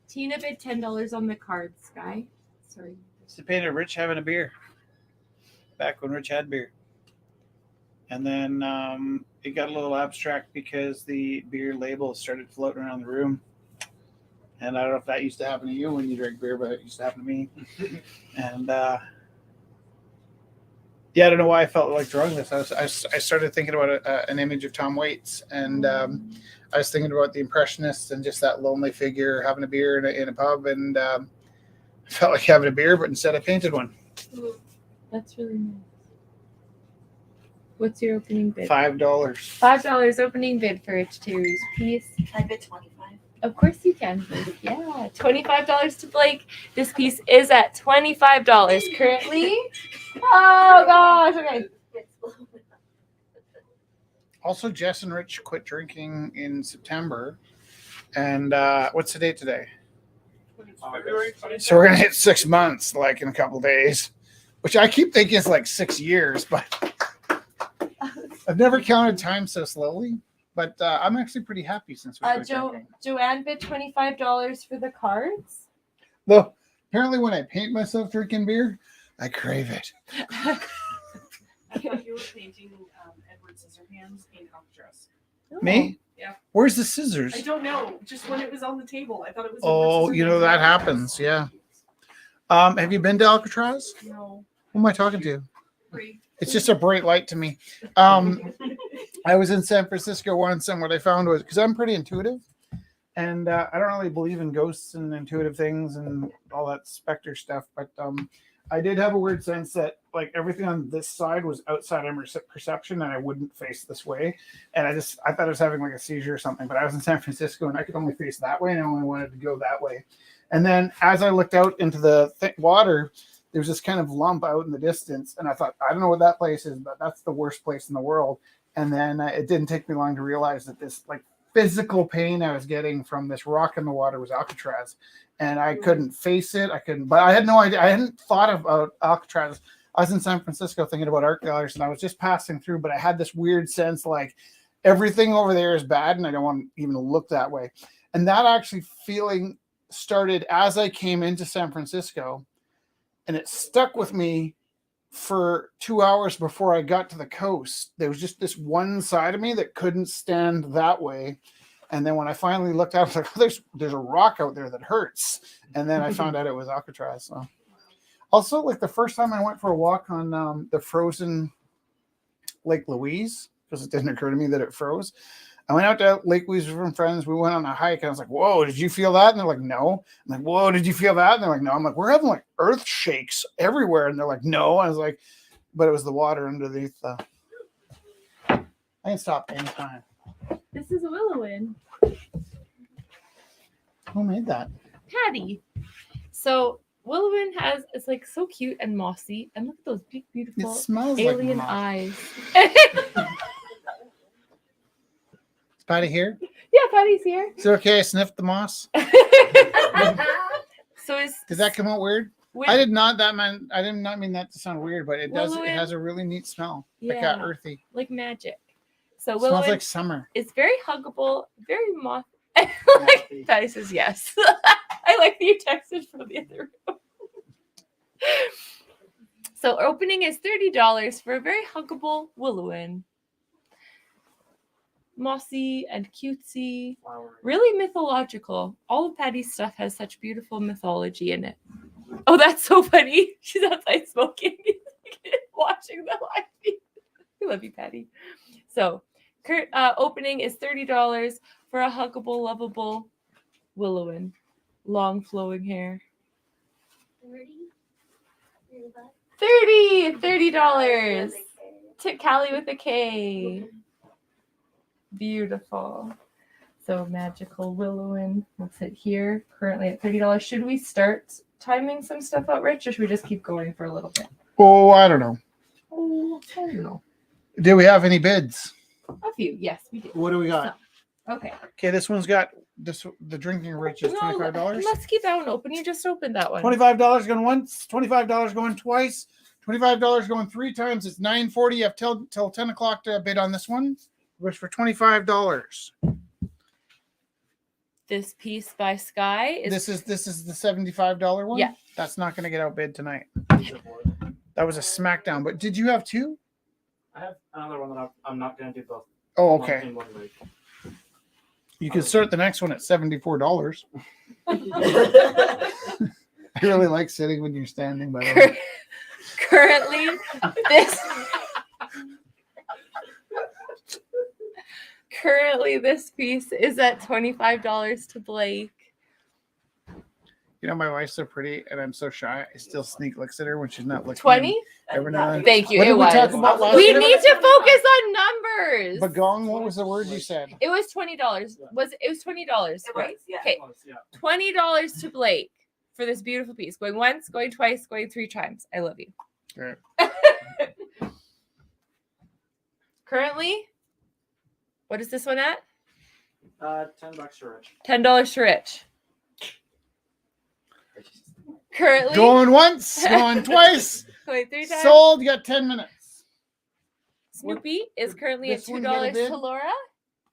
Speaker 1: Tina bid $10 on the cards, Sky. Sorry.
Speaker 2: it's a painting of Rich having a beer. Back when Rich had beer. And then it got a little abstract because the beer label started floating around the room. And I don't know if that used to happen to you when you drank beer, but it used to happen to me. And yeah, I don't know why I felt like drawing this. I started thinking about an image of Tom Waits, and I was thinking about the Impressionists and just that lonely figure having a beer in a pub, and I felt like having a beer, but instead I painted one.
Speaker 1: That's really nice. What's your opening bid?
Speaker 2: $5.
Speaker 1: $5 opening bid for H2's piece.
Speaker 7: I bid 25.
Speaker 1: Of course you can, Blake. Yeah, $25 to Blake. This piece is at $25 currently. Oh gosh. Okay.
Speaker 7: It's blown.
Speaker 2: Also, Jess and Rich quit drinking in September, and what's the date today?
Speaker 6: February 26th.
Speaker 2: So we're gonna hit 6 months, like in a couple days, which I keep thinking is like 6 years, but I've never counted time so slowly. But I'm actually pretty happy since we quit drinking.
Speaker 1: Joanne bid $25 for the cards.
Speaker 2: Though apparently, when I paint myself drinking beer, I crave it.
Speaker 5: I thought you were painting Edward Edward Scissorhands in Alcatraz.
Speaker 2: Me?
Speaker 5: Yeah.
Speaker 2: Where's the scissors?
Speaker 5: I don't know. Just when it was on the table, I thought it was.
Speaker 2: Oh,
Speaker 5: Edward
Speaker 2: you know
Speaker 5: Scissorhands.
Speaker 2: that happens. Yeah. Have you been to Alcatraz?
Speaker 5: No,
Speaker 2: Who am I talking to?
Speaker 5: free.
Speaker 2: It's just a bright light to me. I was in San Francisco once, and what I found was because I'm pretty intuitive, and I don't really believe in ghosts and intuitive things and all that specter stuff, but I did have a weird sense that like everything on this side was outside of perception, and I wouldn't face this way, and I thought I was having like a seizure or something. But I was in San Francisco, and I could only face that way, and I only wanted to go that way. And then as I looked out into the water, there was this kind of lump out in the distance, and I thought, I don't know what that place is, but that's the worst place in the world. And then it didn't take me long to realize that this like physical pain I was getting from this rock in the water was Alcatraz, and I couldn't face it. But I had no idea. I hadn't thought about Alcatraz. I was in San Francisco thinking about art galleries, and I was just passing through, but I had this weird sense like everything over there is bad, and I don't want to even look that way. And that actually feeling started as I came into San Francisco, and it stuck with me for 2 hours before I got to the coast. There was just this one side of me that couldn't stand that way. And then when I finally looked out, I was like, oh, there's a rock out there that hurts. And then I found out it was Alcatraz. So also, like the first time I went for a walk on the frozen Lake Louise, because it didn't occur to me that it froze. I went out to Lake Louise with some friends. We went on a hike, and I was like, whoa, did you feel that? And they're like, no. I'm like, whoa, did you feel that? And they're like, no. I'm like, we're having like earth shakes everywhere. And they're like, no. I was like, but it was the water underneath the. I can stop anytime.
Speaker 1: This is a Willowin.
Speaker 2: Who made that?
Speaker 1: Patty. So Willowin it's like so cute and mossy. And look at those big, beautiful
Speaker 2: It smells
Speaker 1: alien
Speaker 2: like moss.
Speaker 1: eyes.
Speaker 2: Is Patty here?
Speaker 1: Yeah, Patty's here.
Speaker 2: Is it okay I sniffed the moss?
Speaker 1: So is
Speaker 2: Did that come out weird? I did not mean that to sound weird, but it does. It has a really neat smell. Like
Speaker 1: Yeah.
Speaker 2: earthy.
Speaker 1: like magic. So
Speaker 2: It smells
Speaker 1: Willowin
Speaker 2: like summer.
Speaker 1: is very huggable, very moth. Like Patty says yes. I like that you texted from the other room. So opening is $30 for a very huggable Willowin. Mossy and cutesy,
Speaker 6: Flower.
Speaker 1: really mythological. All of Patty's stuff has such beautiful mythology in it. Oh, that's so funny. She's outside smoking, watching the live feed. We love you, Patty. So, opening is $30 for a huggable, lovable Willowin. Long flowing hair.
Speaker 7: 30?
Speaker 1: $30. To Callie with a K. Beautiful. So magical Willowin. Let's hit here. Currently at $30. Should we start timing some stuff out, Rich, or should we just keep going for a little bit?
Speaker 2: Oh, I don't know.
Speaker 1: Oh, I don't know.
Speaker 2: Do we have any bids?
Speaker 1: A few. Yes, we do.
Speaker 2: What do we got?
Speaker 1: Okay.
Speaker 2: Okay, this one's got the drinking rich is $25.
Speaker 1: Let's keep that one open. You just opened that one.
Speaker 2: $25 going once, $25 going twice, $25 going 3 times. It's $9.40. You have till 10 o'clock to bid on this one. Which for $25.
Speaker 1: This piece by Sky is
Speaker 2: This is the $75 one.
Speaker 1: Yeah.
Speaker 2: That's not going to get outbid tonight. That was a smackdown. But did you have 2?
Speaker 6: I have another one that I'm not going to do both.
Speaker 2: Oh,
Speaker 6: one
Speaker 2: okay.
Speaker 6: in 1 week.
Speaker 2: You could start the next one at $74. I really like sitting when you're standing. By the way,
Speaker 1: currently this this piece is at $25 to Blake.
Speaker 2: you know my wife's so pretty, and I'm so shy. I still sneak looks at her when she's not looking.
Speaker 1: 20?
Speaker 2: Every now and then.
Speaker 1: Thank you.
Speaker 2: What
Speaker 1: It
Speaker 2: did we
Speaker 1: was.
Speaker 2: talk about last
Speaker 1: We
Speaker 2: week?
Speaker 1: need to focus on numbers.
Speaker 2: Bagong. What was the word you said?
Speaker 1: It was $20. It was $20, right?
Speaker 5: yeah.
Speaker 1: Okay.
Speaker 6: Yeah.
Speaker 1: $20 to Blake for this beautiful piece. Going once, going twice, going 3 times. I love you.
Speaker 2: Right.
Speaker 1: Currently, what is this one at?
Speaker 6: $10 for Rich.
Speaker 1: $10 to Rich. Currently,
Speaker 2: Going once, going twice.
Speaker 1: going 3 times.
Speaker 2: Sold. You got 10 minutes.
Speaker 1: Snoopy is currently at
Speaker 2: This one get a
Speaker 1: $2
Speaker 2: bid?
Speaker 1: to Laura,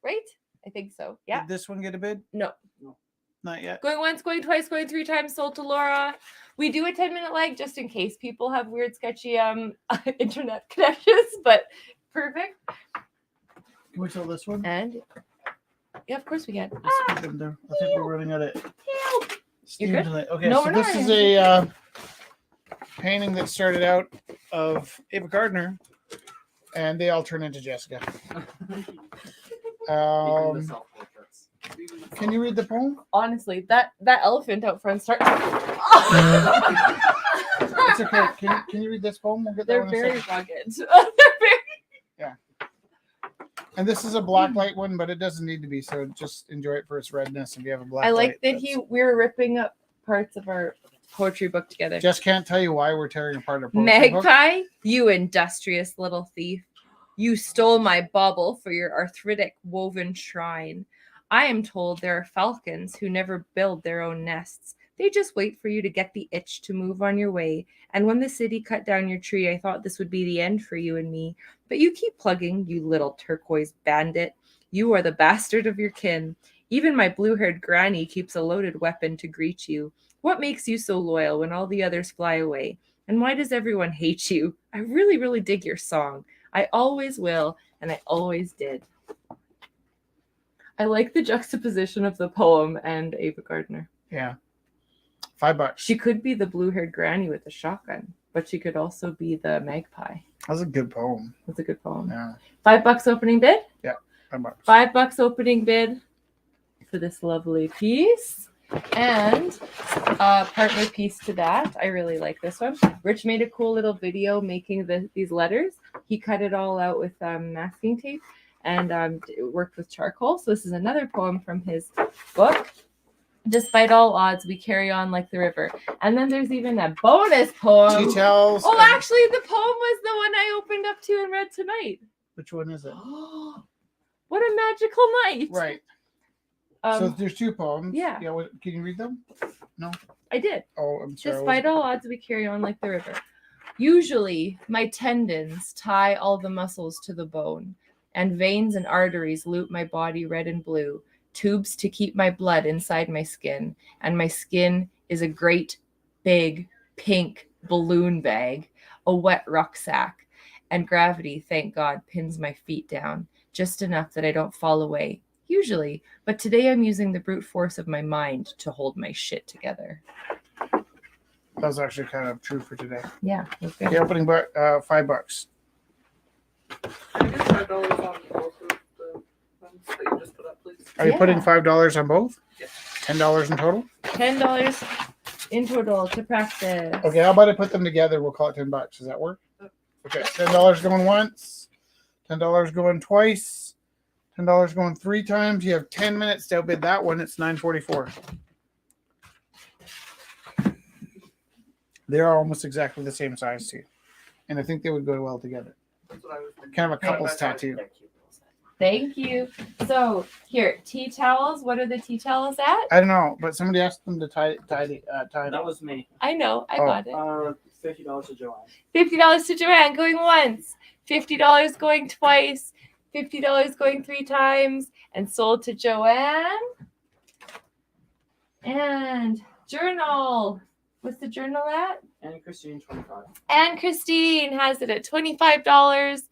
Speaker 1: right? I think so. Yeah.
Speaker 2: Did this one get a bid?
Speaker 1: No.
Speaker 2: Not yet.
Speaker 1: Going once, going twice, going 3 times, sold to Laura. We do a 10-minute lag just in case people have weird, sketchy internet connections, but perfect.
Speaker 2: Can we sell this one?
Speaker 1: And yeah, of course we can.
Speaker 2: Let's keep them there. I think we're running out of steam
Speaker 1: good?
Speaker 2: tonight. Okay,
Speaker 1: No,
Speaker 2: so
Speaker 1: we're
Speaker 2: this
Speaker 1: not.
Speaker 2: is a painting that started out of Ava Gardner, and they all turn into Jessica.
Speaker 6: Even the self-portraits.
Speaker 2: Can you read the poem?
Speaker 1: Honestly, that elephant out front starts.
Speaker 2: It's okay. Can you read this poem? We'll get that
Speaker 1: They're
Speaker 2: one in a
Speaker 1: very
Speaker 2: second.
Speaker 1: rugged. They're very-
Speaker 2: And this is a black light one, but it doesn't need to be. So just enjoy it for its redness. If you have a black
Speaker 1: I like
Speaker 2: light,
Speaker 1: that we were ripping up parts of our poetry book together.
Speaker 2: Just can't tell you why we're tearing apart our poetry book.
Speaker 1: Magpie, you industrious little thief. You stole my bauble for your arthritic woven shrine. I am told there are falcons who never build their own nests. They just wait for you to get the itch to move on your way. And when the city cut down your tree, I thought this would be the end for you and me. But you keep plugging, you little turquoise bandit. You are the bastard of your kin. Even my blue-haired granny keeps a loaded weapon to greet you. What makes you so loyal when all the others fly away? And why does everyone hate you? I really, really dig your song. I always will, and I always did. I like the juxtaposition of the poem and Ava Gardner.
Speaker 2: Yeah. $5.
Speaker 1: She could be the blue-haired granny with the shotgun, but she could also be the magpie.
Speaker 2: That's a good poem.
Speaker 1: That's a good poem.
Speaker 2: Yeah.
Speaker 1: $5 opening bid?
Speaker 2: $5.
Speaker 1: $5 opening bid for this lovely piece. And partner piece to that, I really like this one. Rich made a cool little video making these letters. He cut it all out with masking tape and worked with charcoal. So this is another poem from his book. Despite all odds, we carry on like the river. And then there's even a bonus poem.
Speaker 2: Details.
Speaker 1: Oh, actually, the poem was the one I opened up to and read tonight.
Speaker 2: Which one is it?
Speaker 1: What a magical night.
Speaker 2: Right. So
Speaker 1: Um,
Speaker 2: there's 2 poems.
Speaker 1: yeah.
Speaker 2: Yeah. Can you read them?
Speaker 1: I did.
Speaker 2: Oh, I'm sorry.
Speaker 1: Despite all odds, we carry on like the river. Usually, my tendons tie all the muscles to the bone, and veins and arteries loop my body red and blue, tubes to keep my blood inside my skin, and my skin is a great, big, pink balloon bag, a wet rucksack, and gravity, thank God, pins my feet down, just enough that I don't fall away. Usually, but today I'm using the brute force of my mind to hold my shit together.
Speaker 2: That was actually kind of true for today.
Speaker 1: Yeah, that's good.
Speaker 2: The opening $5.
Speaker 5: I get $5 on both of the ones that you just put up, please.
Speaker 2: Are you putting
Speaker 1: Yeah.
Speaker 2: $5 on both?
Speaker 5: Yes.
Speaker 2: $10 in total?
Speaker 1: $10 in total to practice.
Speaker 2: Okay, how about I put them together? We'll call it $10. Does that work? Okay, $10 going once, $10 going twice, $10 going 3 times. You have 10 minutes to outbid that one. It's 9:44. They are almost exactly the same size too, and I think they would go well together.
Speaker 5: That's what I was thinking.
Speaker 2: Kind of a couple's tattoo.
Speaker 1: Thank you. So here, tea towels. What are the tea towels at?
Speaker 2: I don't know, but somebody asked them to tie
Speaker 6: That
Speaker 2: it.
Speaker 6: was me.
Speaker 1: I know. I
Speaker 2: Oh.
Speaker 1: got it.
Speaker 6: $50 to Joanne.
Speaker 1: $50 to Joanne going once. $50 going twice. $50 going 3 times. And sold to Joanne. And journal. What's the journal at?
Speaker 6: And Christine, 25.
Speaker 1: And Christine has it at $25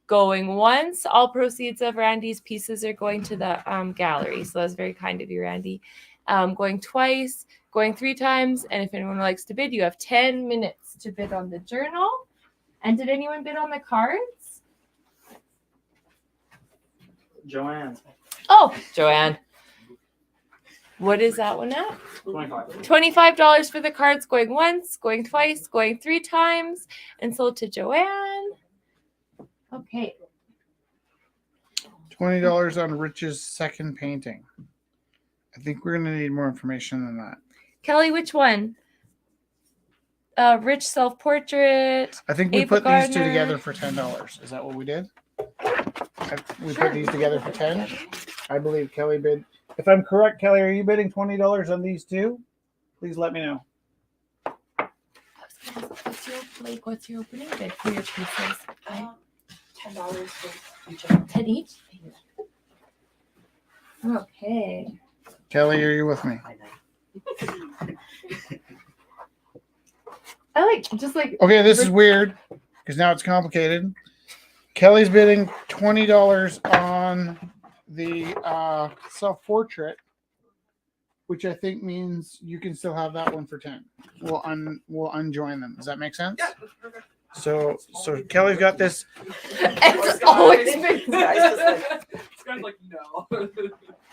Speaker 1: going once. All proceeds of Randy's pieces are going to the gallery. So that's very kind of you, Randy. Going twice, going 3 times. And if anyone likes to bid, you have 10 minutes to bid on the journal. And did anyone bid on the cards?
Speaker 6: Joanne,
Speaker 1: Oh, Joanne. What is that one at?
Speaker 6: 25.
Speaker 1: $25 for the cards going once, going twice, going 3 times, and sold to Joanne. Okay.
Speaker 2: $20 on Rich's second painting. I think we're gonna need more information than that.
Speaker 1: Kelly, which one? Rich self-portrait.
Speaker 2: I think we
Speaker 1: Ava
Speaker 2: put these 2
Speaker 1: Gardner.
Speaker 2: together for $10. Is that what we did? We
Speaker 1: Sure.
Speaker 2: put these together for 10. I believe Kelly bid. If I'm correct, Kelly, are you bidding $20 on these 2? Please let me know.
Speaker 1: What's your opening bid for your pieces?
Speaker 7: $10 for each of them.
Speaker 1: 10 each? Okay.
Speaker 2: Kelly, are you with me?
Speaker 1: I like, just like,
Speaker 2: Okay, this is weird because now it's complicated. Kelly's bidding $20 on on the self-portrait, which I think means you can still have that one for 10. We'll unjoin them. Does that make sense?
Speaker 6: Yeah, that's perfect.
Speaker 2: So Kelly's got this.
Speaker 1: It's always been
Speaker 6: This guy's like, no.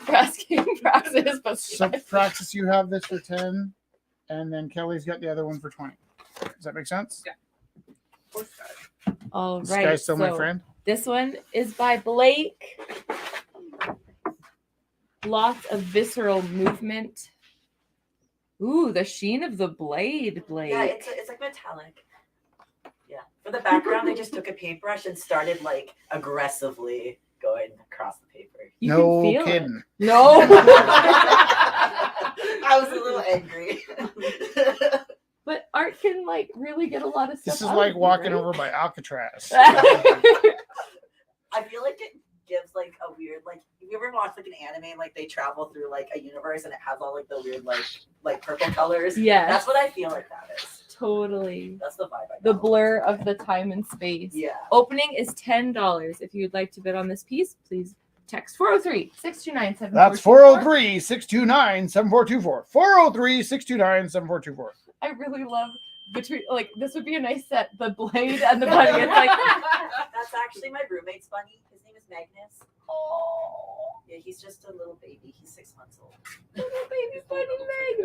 Speaker 1: asking praxis, but
Speaker 2: So Praxis, you have this for 10, and then Kelly's got the other one for 20. Does that make sense?
Speaker 6: Yeah. Poor Sky.
Speaker 1: all
Speaker 2: This
Speaker 1: right.
Speaker 2: guy's still my
Speaker 1: so
Speaker 2: friend.
Speaker 1: This one is by Blake. Lots of visceral movement. Ooh, the sheen of the blade, Blake.
Speaker 7: Yeah, it's like metallic. Yeah. For the background, I just took a paintbrush and started like aggressively going across the paper.
Speaker 1: You
Speaker 2: No
Speaker 1: can feel
Speaker 2: kidding.
Speaker 1: it. No.
Speaker 7: I was a little angry.
Speaker 1: But art can like really get a lot of stuff.
Speaker 2: This is
Speaker 1: out
Speaker 2: like
Speaker 1: of you,
Speaker 2: walking
Speaker 1: right?
Speaker 2: over by Alcatraz.
Speaker 7: I feel like it gives like a weird like have you ever watched like an anime and like they travel through like a universe and it has all like the weird like purple colors?
Speaker 1: Yes.
Speaker 7: That's what I feel like that is.
Speaker 1: Totally.
Speaker 7: That's the vibe I
Speaker 1: The
Speaker 7: got.
Speaker 1: blur of the time and space.
Speaker 7: Yeah.
Speaker 1: Opening is $10. If you'd like to bid on this piece, please text 403-629-7424.
Speaker 2: That's 403-629-7424. 403-629-7424.
Speaker 1: I really love between like this would be a nice set. The blade and the bunny. It's like
Speaker 7: That's actually my roommate's bunny. His name is Magnus.
Speaker 1: oh,
Speaker 7: Yeah, he's just a little baby. He's 6 months old.
Speaker 1: little baby bunny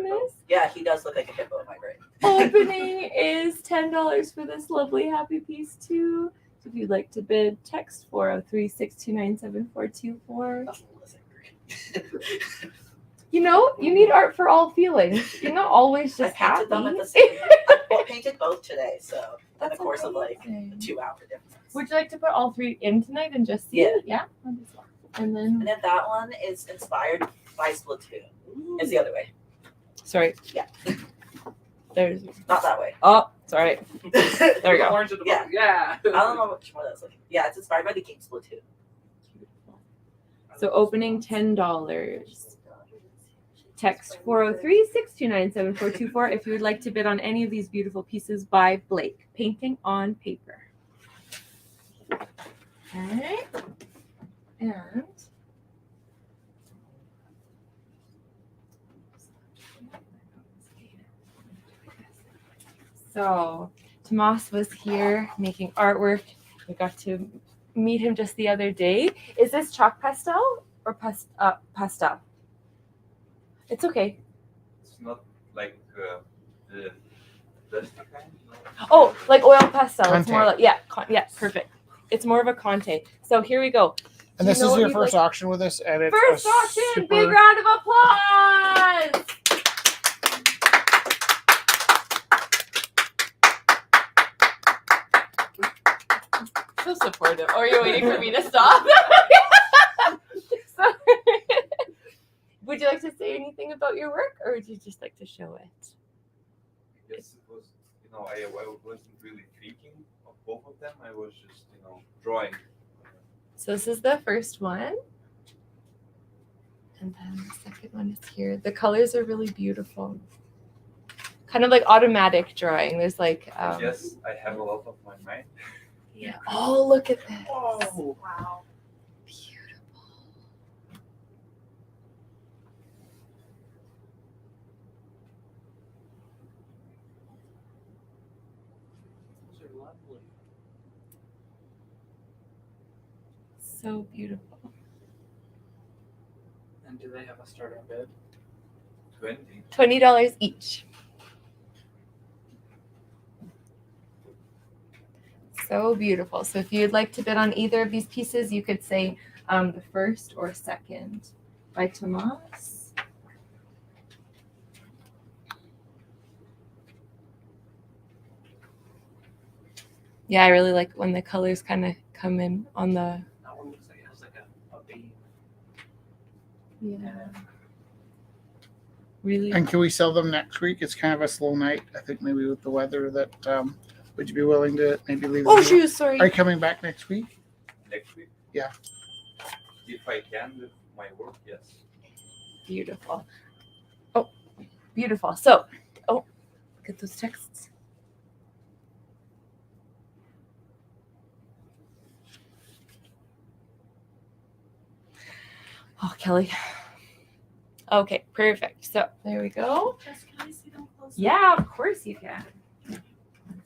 Speaker 1: Magnus.
Speaker 7: Yeah, he does look like a hippo, am I right?
Speaker 1: Opening is $10 for this lovely happy piece too. So if you'd like to bid, text 403-629-7424.
Speaker 7: That's a little angry.
Speaker 1: You know, you need art for all feelings. You're not always
Speaker 7: I
Speaker 1: just happy.
Speaker 7: painted them at the same I painted both today, so in the
Speaker 1: That's
Speaker 7: course of like
Speaker 1: amazing.
Speaker 7: 2 hour difference.
Speaker 1: Would you like to put all three in tonight and just see?
Speaker 7: Yeah.
Speaker 1: Yeah. And
Speaker 7: And
Speaker 1: then
Speaker 7: then that one is inspired by Splatoon. It's the other way.
Speaker 1: sorry.
Speaker 7: Yeah.
Speaker 1: There's
Speaker 7: Not that way.
Speaker 1: oh sorry. There we go.
Speaker 6: Orange at the
Speaker 7: Yeah.
Speaker 6: bottom. Yeah.
Speaker 7: I don't know which one that's looking. Yeah, it's inspired by the game Splatoon.
Speaker 1: So opening $10. Text 403-629-7424 if you would like to bid on any of these beautiful pieces by Blake. Painting on paper. Okay. And so Tomas was here making artwork. We got to meet him just the other day. Is this chalk pastel or pastel? It's okay.
Speaker 3: It's not like the dusty kind. No?
Speaker 1: Oh, like oil pastel. It's more
Speaker 2: Conte.
Speaker 1: like yeah, perfect. It's more of a Conte. So here we go.
Speaker 2: And
Speaker 1: Do you
Speaker 2: this
Speaker 1: know
Speaker 2: is
Speaker 1: what
Speaker 2: your
Speaker 1: you'd
Speaker 2: first
Speaker 1: like-
Speaker 2: auction with us, and it's
Speaker 1: First
Speaker 2: a
Speaker 1: auction,
Speaker 2: super-
Speaker 1: big round of applause. So supportive. Or are you waiting for me to stop? Sorry. Would you like to say anything about your work, or would you just like to show it?
Speaker 3: I guess it was, I wasn't really thinking of both of them. I was just, drawing.
Speaker 1: So this is the first one. And then the second one is here. The colors are really beautiful. Kind of like automatic drawing. There's like
Speaker 3: I guess I have a lot of my mind.
Speaker 1: yeah. Oh, look at this.
Speaker 6: Oh.
Speaker 7: Wow.
Speaker 1: Beautiful.
Speaker 6: Those are lovely.
Speaker 1: So beautiful.
Speaker 6: And do they have a starter bid?
Speaker 3: 20.
Speaker 1: $20 each. So beautiful. So if you'd like to bid on either of these pieces, you could say the first or second by Tomas. Yeah, I really like when the colors kind of come in on the
Speaker 6: That one looks like it has like a beam.
Speaker 1: yeah. Really.
Speaker 2: And can we sell them next week? It's kind of a slow night. I think maybe with the weather that would you be willing to maybe leave
Speaker 1: Oh
Speaker 2: them?
Speaker 1: shoot, sorry.
Speaker 2: Are you coming back next week?
Speaker 3: Next week?
Speaker 2: Yeah.
Speaker 3: If I can with my work, yes.
Speaker 1: Beautiful. Oh, beautiful. So, look at those texts. Oh, Kelly. Okay, perfect. So there we go.
Speaker 5: Jess, can I see them close?
Speaker 1: Yeah, of course you can.
Speaker 5: So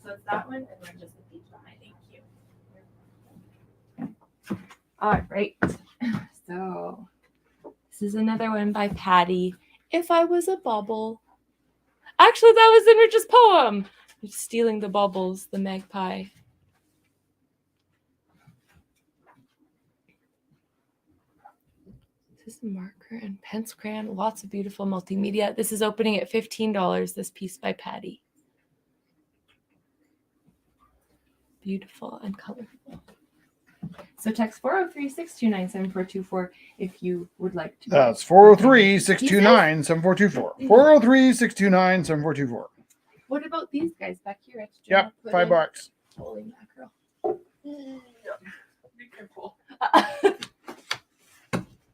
Speaker 5: it's that one and then just the beach behind. Thank you.
Speaker 1: All right. So this is another one by Patty. If I was a bubble. Actually, that was in Rich's poem. Stealing the bubbles, the magpie. This is a marker and pencil crayon. Lots of beautiful multimedia. This is opening at $15. This piece by Patty. Beautiful and colorful. So text 403-629-7424 if you would like to.
Speaker 2: That's 403-629-7424. 403-629-7424.
Speaker 1: What about these guys back here? Rich? Do you
Speaker 2: Yep,
Speaker 1: wanna put in-
Speaker 2: $5.
Speaker 1: Holy mackerel.
Speaker 5: Be careful.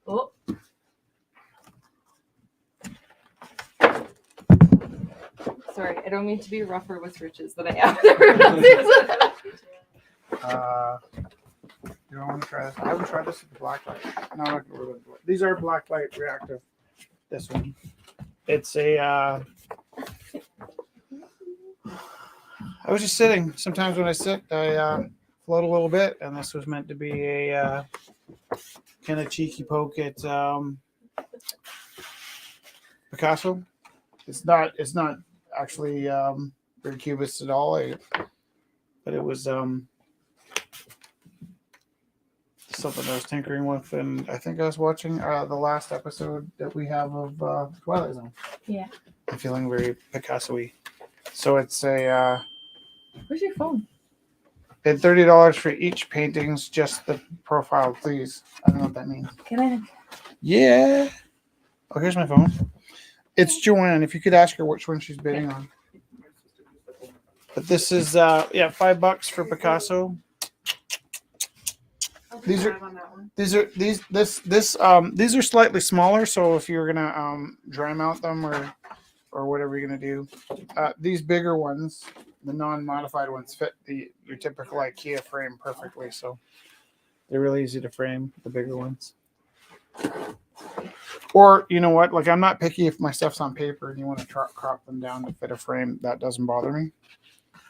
Speaker 1: Oh. Sorry, I don't mean to be rougher with riches than I am.
Speaker 2: Do I want to try this? I haven't tried this with the black light. No, I'm not gonna worry about it. These are black light reactive. This one. It's a. I was just sitting. Sometimes when I sit, I float a little bit, and this was meant to be a kind of cheeky poke at Picasso. It's not. It's not actually very cubist at all. But it was something I was tinkering with, and I think I was watching the last episode that we have of Twilight Zone.
Speaker 1: Yeah.
Speaker 2: I'm feeling very Picasso-y. So it's a
Speaker 1: Where's your phone?
Speaker 2: it's $30 for each paintings, just the profile, please. I don't know what that means.
Speaker 1: Can I?
Speaker 2: Yeah. Oh, here's my phone. It's Joanne. If you could ask her which one she's bidding on. But this is $5 for Picasso. These are these are slightly smaller. So if you're gonna dry mount them or whatever you're gonna do, these bigger ones, the non-modified ones, fit your typical IKEA frame perfectly. So they're really easy to frame, the bigger ones. Or you know what? Like I'm not picky if my stuff's on paper and you want to crop them down to fit a frame. That doesn't bother me.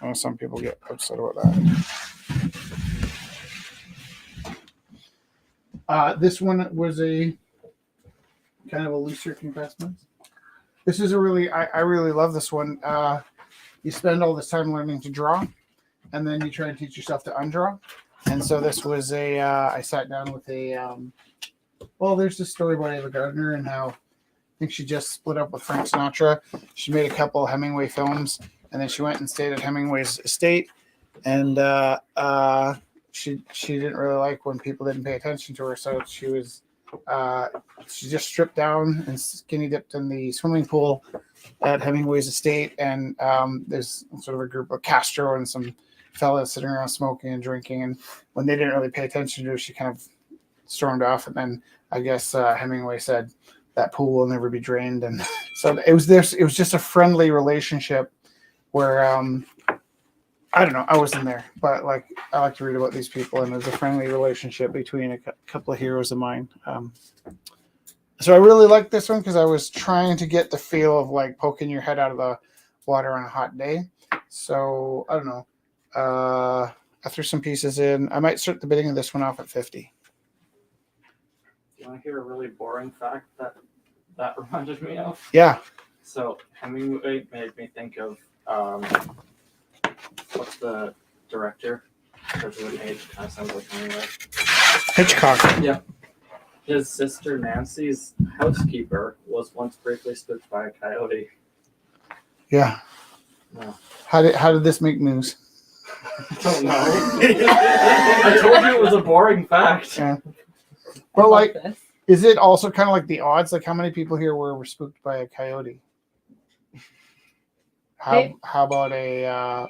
Speaker 2: I know some people get upset about that. This one was a kind of a looser investment. This is a really, I really love this one. You spend all this time learning to draw, and then you try and teach yourself to undraw. And so this was I sat down with there's this story about Ava Gardner and how I think she just split up with Frank Sinatra. She made a couple Hemingway films, and then she went and stayed at Hemingway's estate. And she didn't really like when people didn't pay attention to her, so she just stripped down and skinny dipped in the swimming pool at Hemingway's estate. And there's sort of a group of Castro and some fellas sitting around smoking and drinking. And when they didn't really pay attention to her, she kind of stormed off. And then I guess Hemingway said that pool will never be drained. And so it was just a friendly relationship where I don't know. I wasn't there, but like I like to read about these people, and there's a friendly relationship between a couple of heroes of mine. So I really like this one because I was trying to get the feel of like poking your head out of the water on a hot day. So I don't know. I threw some pieces in. I might start the bidding of this one off at $50.
Speaker 6: Do you want to hear a really boring fact that reminded me of?
Speaker 2: Yeah.
Speaker 6: So Hemingway made me think of what's the director? President H kind of sounds like Hemingway.
Speaker 2: Hitchcock.
Speaker 6: Yeah. His sister Nancy's housekeeper was once briefly spooked by a coyote.
Speaker 2: Yeah.
Speaker 6: No.
Speaker 2: How did this make news?
Speaker 6: I don't know. I told you it was a boring fact.
Speaker 2: Yeah. But like, is it also kind of like the odds? Like, how many people here were spooked by a coyote? How about a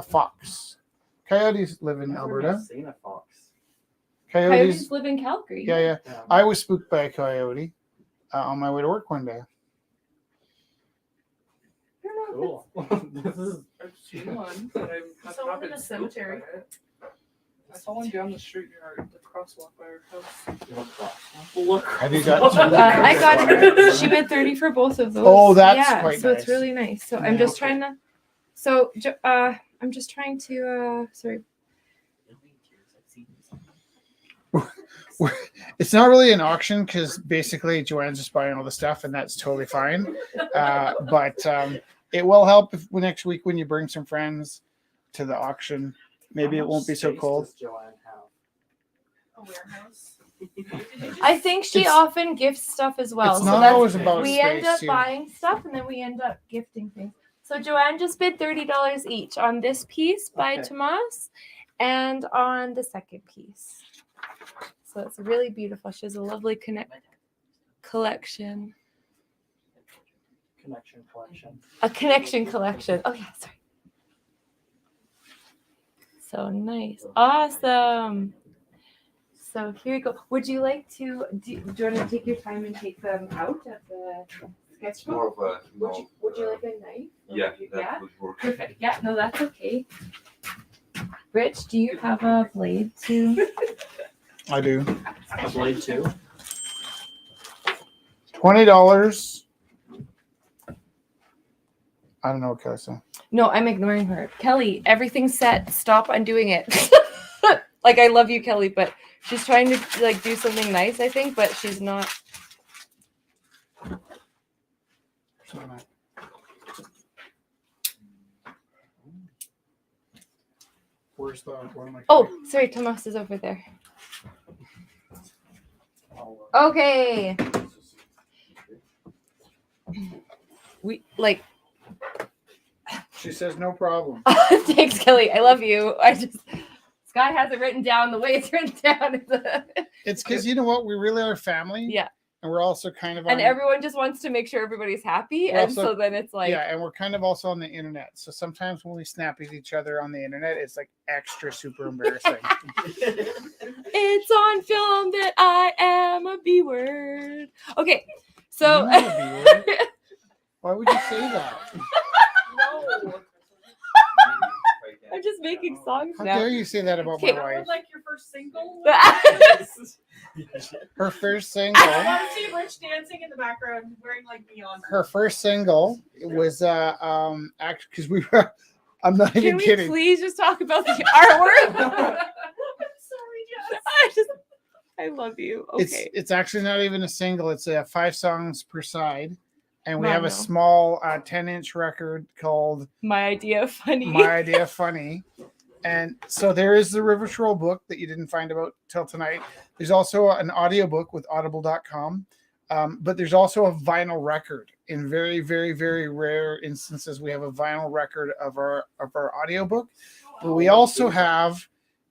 Speaker 2: fox? Coyotes live in
Speaker 6: I've
Speaker 2: Alberta.
Speaker 6: never seen a fox.
Speaker 1: Coyotes live in Calgary.
Speaker 2: Yeah.
Speaker 6: Yeah.
Speaker 2: I was spooked by a coyote on my way to work one day.
Speaker 1: I don't know.
Speaker 6: Cool. This is
Speaker 5: I've seen one, but I've Someone in a cemetery.
Speaker 8: I saw one down the street across
Speaker 5: crosswalk by our house.
Speaker 6: Look.
Speaker 2: Have you got
Speaker 1: I got her. She meant 30 for both of those.
Speaker 2: Oh, that's
Speaker 1: yeah,
Speaker 2: quite
Speaker 1: so
Speaker 2: nice.
Speaker 1: it's really nice. So
Speaker 2: Yeah,
Speaker 1: I'm just
Speaker 6: okay.
Speaker 1: trying to. So I'm just trying to. Sorry.
Speaker 2: It's not really an auction because basically Joanne's just buying all the stuff and that's totally fine. But it will help if next week when you bring some friends to the auction, maybe
Speaker 6: How
Speaker 2: it won't
Speaker 6: much
Speaker 2: be so
Speaker 6: space
Speaker 2: cold.
Speaker 6: does Joanne have?
Speaker 5: A warehouse.
Speaker 1: I think she
Speaker 2: It's-
Speaker 1: often gifts stuff as well.
Speaker 2: It's
Speaker 1: so
Speaker 2: not
Speaker 1: that's
Speaker 2: always about
Speaker 1: we
Speaker 2: space
Speaker 1: end up
Speaker 2: too.
Speaker 1: buying stuff and then we end up gifting things. So Joanne just bid $30 each on this piece by
Speaker 6: Okay.
Speaker 1: Tomas and on the second piece. So it's really beautiful. She has a lovely collection.
Speaker 6: Connection collection.
Speaker 1: A connection collection. Oh yeah, sorry. So nice. Awesome. So here you go. Would you like to do you want to take your time and take them out of the
Speaker 3: It's
Speaker 1: sketchbook?
Speaker 3: more of a,
Speaker 1: Would you like a knife? Or
Speaker 3: yeah,
Speaker 1: would you-
Speaker 3: that would work.
Speaker 1: Perfect. Yeah, no, that's okay. Rich, do you have a blade to?
Speaker 2: I do.
Speaker 6: A blade too.
Speaker 2: $20. I don't know what Kelly said.
Speaker 1: No, I'm ignoring her. Kelly, everything's set. Stop undoing it. Like I love you, Kelly, but she's trying to like do something nice, I think, but she's not.
Speaker 2: Where's the where am I?
Speaker 1: Oh, sorry, Tomas is over there. Okay. We like
Speaker 2: She says no problem.
Speaker 1: thanks, Kelly. I love you. Sky has it written down the way it's written down.
Speaker 2: It's because you know what? We really are family.
Speaker 1: Yeah.
Speaker 2: And we're also kind of on,
Speaker 1: And everyone just wants to make sure everybody's happy.
Speaker 2: We're
Speaker 1: And
Speaker 2: also-
Speaker 1: so then it's like
Speaker 2: yeah, and we're kind of also on the internet. So sometimes when we snap at each other on the internet, it's like extra super embarrassing.
Speaker 1: it's on film that I am a B word. Okay. So
Speaker 2: You know the B word. Why would you say that?
Speaker 5: No.
Speaker 1: I'm just making songs
Speaker 2: How
Speaker 1: now.
Speaker 2: dare you say that about
Speaker 1: Okay.
Speaker 2: my
Speaker 5: That
Speaker 2: wife?
Speaker 5: was like your first single.
Speaker 2: Her first single.
Speaker 5: I want to see Rich dancing in the background wearing like Beyonce.
Speaker 2: Her first single was actually because we were. I'm not
Speaker 1: Can
Speaker 2: even
Speaker 1: we
Speaker 2: kidding.
Speaker 1: please just talk about the artwork?
Speaker 5: I'm sorry, Jess.
Speaker 1: I love you.
Speaker 2: It's
Speaker 1: Okay.
Speaker 2: it's actually not even a single. It's 5 songs per side, and we
Speaker 1: Wow,
Speaker 2: have
Speaker 1: no.
Speaker 2: a small 10-inch record called
Speaker 1: My idea of funny.
Speaker 2: My Idea Funny. And so there is the River Troll book that you didn't find about till tonight. There's also an audiobook with audible.com. But there's also a vinyl record. In very, very, very rare instances, we have a vinyl record of our audiobook. But we also have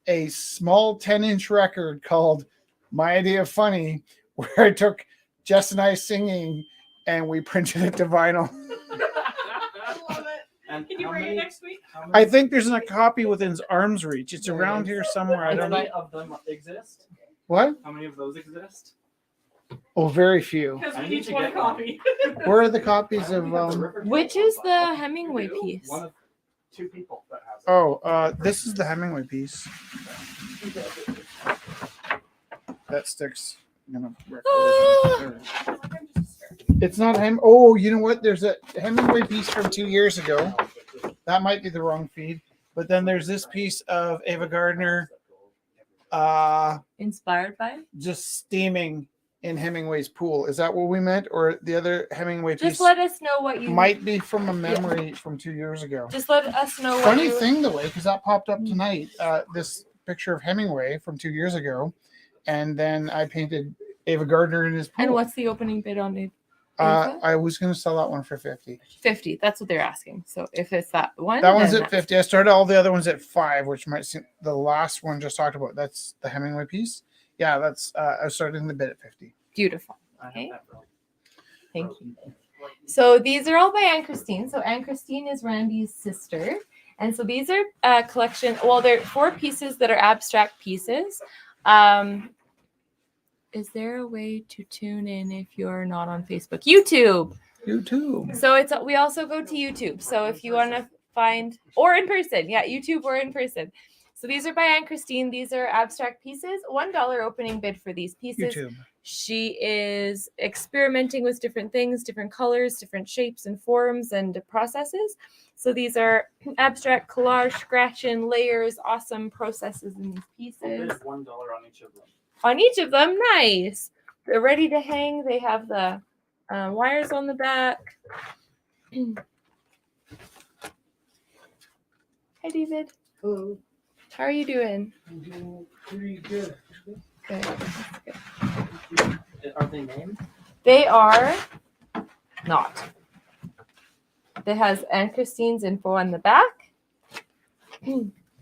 Speaker 2: a small 10-inch record called My Idea Funny, where I took Jess and I singing and we printed it to vinyl.
Speaker 5: I love it.
Speaker 6: And
Speaker 5: Can you
Speaker 6: how
Speaker 5: bring
Speaker 6: many-
Speaker 5: it next week?
Speaker 6: how
Speaker 2: I
Speaker 6: many
Speaker 2: think there's a copy within arm's reach. It's around here somewhere. I don't know.
Speaker 6: of them exist?
Speaker 2: What?
Speaker 6: How many of those exist?
Speaker 2: Oh, very few.
Speaker 5: Because
Speaker 6: I
Speaker 5: we
Speaker 6: need
Speaker 5: each
Speaker 6: to
Speaker 5: want a
Speaker 6: get one.
Speaker 5: copy.
Speaker 2: Where are the copies of
Speaker 1: Which is the Hemingway piece?
Speaker 6: One of 2 people that has it.
Speaker 2: Oh, this is the Hemingway piece. That sticks. I'm gonna record it. It's not Oh, you know what? There's a Hemingway piece from 2 years ago. That might be the wrong feed. But then there's this piece of Ava Gardner
Speaker 1: Inspired by?
Speaker 2: just steaming in Hemingway's pool. Is that what we meant? Or the other Hemingway piece
Speaker 1: Just let us know what you
Speaker 2: might be from a memory from 2 years ago.
Speaker 1: Just let us know what
Speaker 2: Funny
Speaker 1: you
Speaker 2: thing, the way, because that popped up tonight. This picture of Hemingway from 2 years ago, and then I painted Ava Gardner in his pool.
Speaker 1: And what's the opening bid on it?
Speaker 2: I was going to sell that one for 50.
Speaker 1: 50. That's what they're asking. So if it's that one,
Speaker 2: That one's
Speaker 1: then
Speaker 2: at 50. I started all the other ones at 5, which might seem the last one just talked about. That's the Hemingway piece. Yeah, that's I started in the bid at 50.
Speaker 1: beautiful.
Speaker 6: I have
Speaker 1: Okay.
Speaker 6: that wrong.
Speaker 1: Thank you. So these are all by Anne Christine. So Anne Christine is Randy's sister. And so these are a collection. Well, they're 4 pieces that are abstract pieces. Is there a way to tune in if you're not on Facebook? YouTube.
Speaker 2: YouTube.
Speaker 1: So it's we also go to YouTube. So if you want to find or in person, yeah, YouTube or in person. So these are by Anne Christine. These are abstract pieces. $1 opening bid for these pieces.
Speaker 2: YouTube.
Speaker 1: She is experimenting with different things, different colors, different shapes and forms and processes. So these are abstract collage, scratch-in, layers, awesome processes in these pieces.
Speaker 6: Bid $1 on each of them.
Speaker 1: On each of them, nice. They're ready to hang. They have the wires on the back. Hi, David.
Speaker 2: Hello.
Speaker 1: How are you doing?
Speaker 2: I'm doing pretty good.
Speaker 1: Good.
Speaker 6: Are they named?
Speaker 1: They are not. It has Anne Christine's info on the back.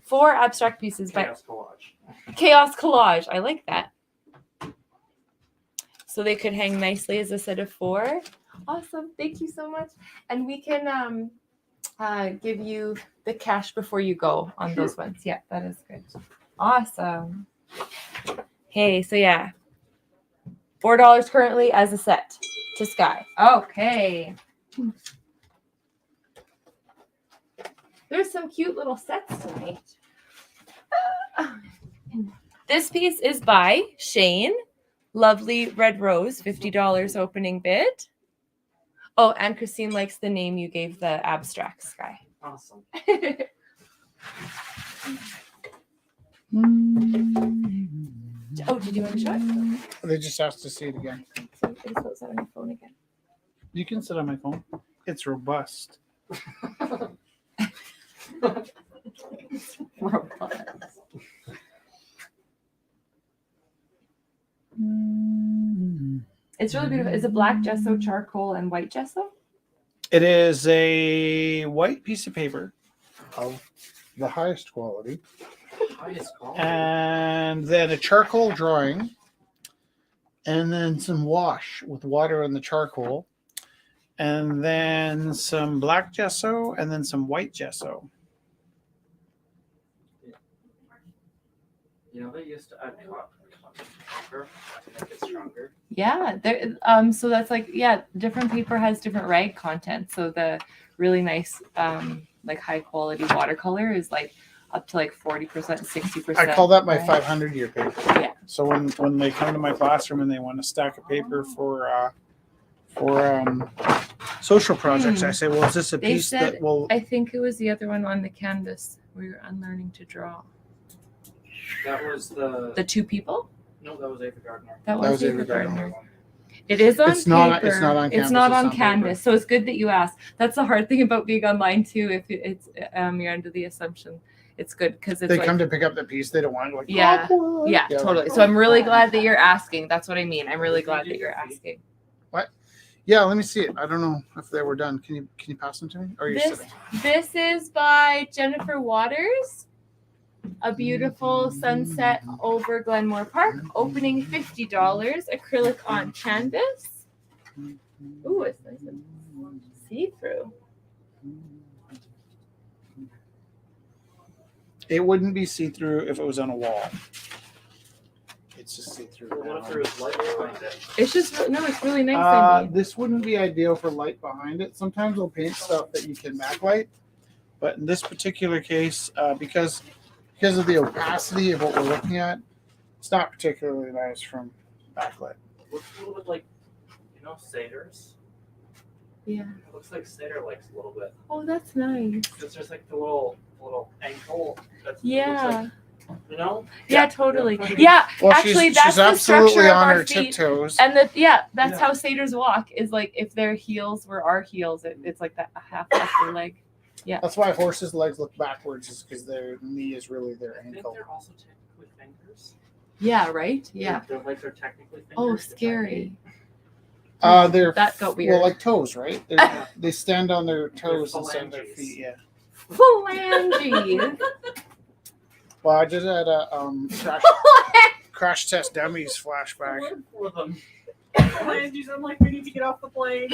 Speaker 1: 4 abstract pieces by
Speaker 6: Chaos Collage.
Speaker 1: Chaos Collage. I like that. So they could hang nicely as a set of 4. Awesome. Thank you so much. And we can give you the cash before you go on those ones. Yeah, that is good. Awesome. Okay, so yeah. $4 currently as a set to Sky. Okay. There's some cute little sets tonight. This piece is by Shane. Lovely Red Rose, $50 opening bid. Oh, and Christine likes the name you gave the abstract, Sky.
Speaker 6: Awesome.
Speaker 1: Oh, did you want to show it?
Speaker 2: They just asked to see it again.
Speaker 1: So I just put that on your phone again.
Speaker 2: You can sit on my phone. It's robust.
Speaker 1: It's really beautiful. Is it black gesso, charcoal, and white gesso?
Speaker 2: It is a white piece of paper of the highest quality,
Speaker 6: Highest quality.
Speaker 2: and then a charcoal drawing, and then some wash with water on the charcoal, and then some black gesso, and then some white gesso.
Speaker 6: You know, they used to add copper to make it stronger.
Speaker 1: Yeah. There. So that's like, yeah, different paper has different rag content. So the really nice, like high quality watercolor is like up to like 40%, 60%.
Speaker 2: I call that my
Speaker 1: rag.
Speaker 2: 500-year paper.
Speaker 1: Yeah.
Speaker 2: So when they come to my classroom and they want a stack of paper for social projects, I say, well, is this a
Speaker 1: They
Speaker 2: piece
Speaker 1: said-
Speaker 2: that will?
Speaker 1: I think it was the other one on the canvas where you're unlearning to draw.
Speaker 6: That was the.
Speaker 1: The 2 people?
Speaker 6: No, that was Ava Gardner.
Speaker 1: That
Speaker 2: That
Speaker 1: was
Speaker 2: was
Speaker 1: Ava
Speaker 2: Ava Gardner.
Speaker 1: Gardner. It is on
Speaker 2: It's not-
Speaker 1: paper.
Speaker 2: it's not on
Speaker 1: It's
Speaker 2: canvas,
Speaker 1: not
Speaker 2: it's
Speaker 1: on
Speaker 2: on paper.
Speaker 1: canvas. So it's good that you asked. That's the hard thing about being online too. If it's you're under the assumption, it's good because it's
Speaker 2: They
Speaker 1: like,
Speaker 2: come to pick up the piece, they don't want to like.
Speaker 1: Yeah.
Speaker 2: awkward.
Speaker 1: yeah, totally. So I'm really glad that you're asking. That's what I mean. I'm really glad that you're asking.
Speaker 2: Yeah, let me see it. I don't know if they were done. Can you pass them to me? Or are you
Speaker 1: This
Speaker 2: sitting?
Speaker 1: this is by Jennifer Waters. A beautiful sunset over Glenmore Park. Opening $50. Acrylic on canvas. Ooh, it's nice and see-through.
Speaker 2: It wouldn't be see-through if it was on a wall. It's just see-through.
Speaker 6: What if there was light behind it?
Speaker 1: It's just no, it's really nice. I mean.
Speaker 2: This wouldn't be ideal for light behind it. Sometimes we'll paint stuff that you can backlight, but in this particular case, because of the opacity of what we're looking at, it's not particularly nice from backlight.
Speaker 6: Looks a little bit like, you know, satyrs.
Speaker 1: Yeah.
Speaker 6: It looks like satyr legs a little bit.
Speaker 1: Oh, that's nice.
Speaker 6: Because there's like the little ankle. That's,
Speaker 1: Yeah.
Speaker 6: Looks like, you know.
Speaker 1: Yeah, totally. Yeah,
Speaker 2: Well,
Speaker 1: actually,
Speaker 2: she's
Speaker 1: that's the
Speaker 2: absolutely
Speaker 1: structure of
Speaker 2: on
Speaker 1: our
Speaker 2: her
Speaker 1: feet.
Speaker 2: tiptoes.
Speaker 1: And that's
Speaker 6: Yeah.
Speaker 1: how satyrs walk. Is like if their heels were our heels, it's like that half of their leg.
Speaker 2: That's why horses' legs look backwards, is because their knee is really their
Speaker 6: I think
Speaker 2: ankle.
Speaker 6: they're also technically fingers.
Speaker 1: Yeah, right. Yeah.
Speaker 6: Their legs are technically fingers.
Speaker 1: Oh,
Speaker 6: if I may.
Speaker 1: scary.
Speaker 2: They're
Speaker 1: That got weird.
Speaker 2: Well, like toes, right? They stand on their toes instead of their
Speaker 6: phalanges.
Speaker 2: feet. Yeah.
Speaker 1: Phalanges.
Speaker 2: Well, I just had a crash test dummies flashback.
Speaker 6: For them.
Speaker 5: Phalanges, I'm like, we need to get off the plane.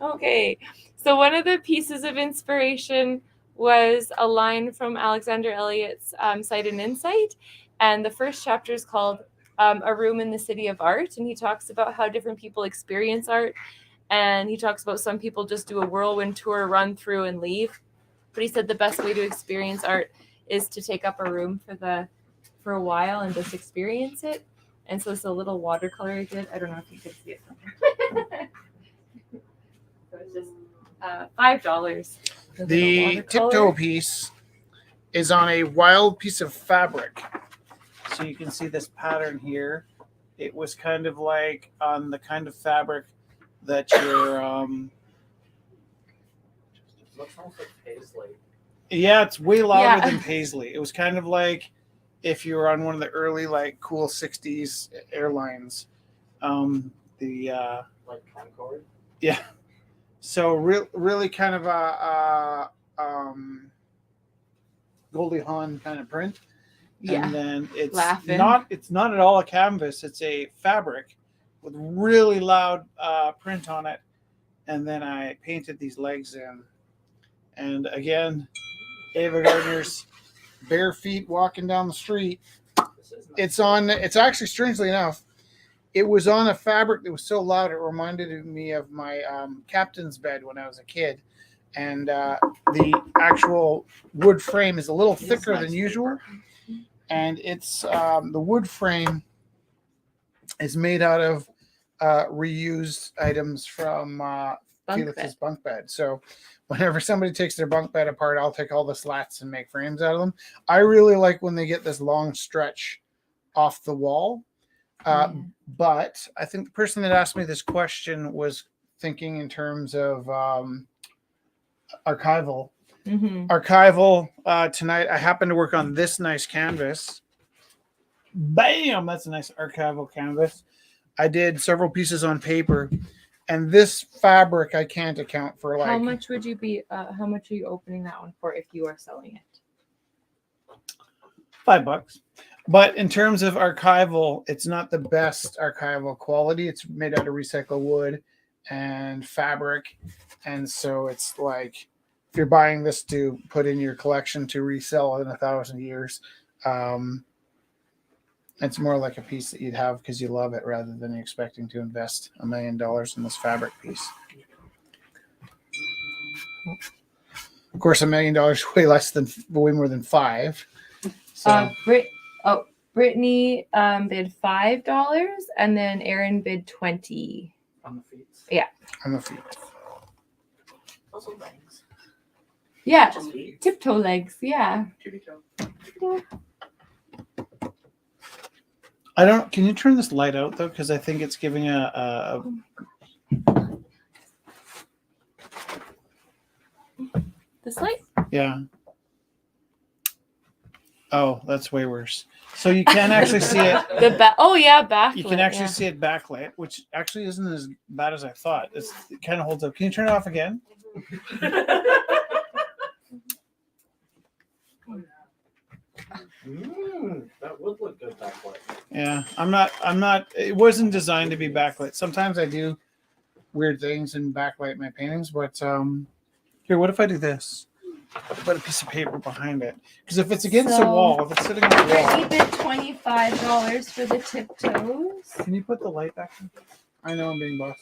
Speaker 1: Okay, so one of the pieces of inspiration was a line from Alexander Elliott's Sight and Insight, and the first chapter is called A Room in the City of Art, and he talks about how different people experience art, and he talks about some people just do a whirlwind tour, run through, and leave, but he said the best way to experience art is to take up a room for a while and just experience it. And so it's a little watercolor I did. I don't know if you can see it from here. So it's just $5. for the
Speaker 2: The
Speaker 1: watercolor.
Speaker 2: tiptoe piece is on a wild piece of fabric. So you can see this pattern here. It was kind of like on the kind of fabric that you're
Speaker 6: Looks almost like paisley.
Speaker 2: yeah, it's way louder
Speaker 1: Yeah.
Speaker 2: than paisley. It was kind of like if you were on one of the early like cool 60s airlines.
Speaker 6: Like Concorde.
Speaker 2: Yeah. So really kind of a Goldie Hawn kind of print.
Speaker 1: Yeah.
Speaker 2: And then it's
Speaker 1: Laughing.
Speaker 2: not at all a canvas. It's a fabric with really loud print on it. And then I painted these legs in. And again, Ava Gardner's bare feet walking down the street.
Speaker 6: This is nice.
Speaker 2: It's actually, strangely enough, it was on a fabric that was so loud it reminded me of my captain's bed when I was a kid. And the actual wood frame is a little thicker than usual. And it's the wood frame is made out of reused items from
Speaker 1: Bunk
Speaker 2: Felix's
Speaker 1: bed.
Speaker 2: bunk bed. So whenever somebody takes their bunk bed apart, I'll take all the slats and make frames out of them. I really like when they get this long stretch off the wall. But I think the person that asked me this question was thinking in terms of archival.
Speaker 1: Mm-hmm.
Speaker 2: Archival tonight. I happen to work on this nice canvas. Bam! That's a nice archival canvas. I did several pieces on paper, and this fabric I can't account for. Like
Speaker 1: How much would you be? How much are you opening that one for if you are selling it?
Speaker 2: $5. But in terms of archival, it's not the best archival quality. It's made out of recycled wood and fabric, and so it's like if you're buying this to put in your collection to resell in 1,000 years, it's more like a piece that you'd have because you love it rather than you expecting to invest $1 million in this fabric piece. Of course, $1 million is way more than $5. So
Speaker 1: Brittany bid $5, and then Aaron bid $20.
Speaker 6: On the feet.
Speaker 2: on the feet.
Speaker 7: Also legs.
Speaker 1: Yeah,
Speaker 7: Just feet.
Speaker 1: tiptoe legs. Yeah.
Speaker 2: I don't. Can you turn this light out though? Because I think it's giving a
Speaker 1: This light.
Speaker 2: yeah. Oh, that's way worse. So you can actually see it.
Speaker 1: Oh yeah, backlit.
Speaker 2: You can actually
Speaker 1: yeah.
Speaker 2: see it backlit, which actually isn't as bad as I thought. It kind of holds up. Can you turn it off again?
Speaker 6: That would look good backlit.
Speaker 2: Yeah, I'm not. It wasn't designed to be backlit. Sometimes I do weird things and backlight my paintings, but here, what if I do this? Put a piece of paper behind it, because if it's against the
Speaker 1: So-
Speaker 2: wall, if it's sitting on the
Speaker 1: Brittany
Speaker 2: wall,
Speaker 1: bid $25 for the tiptoes.
Speaker 2: can you put the light back in? I know I'm being bossy.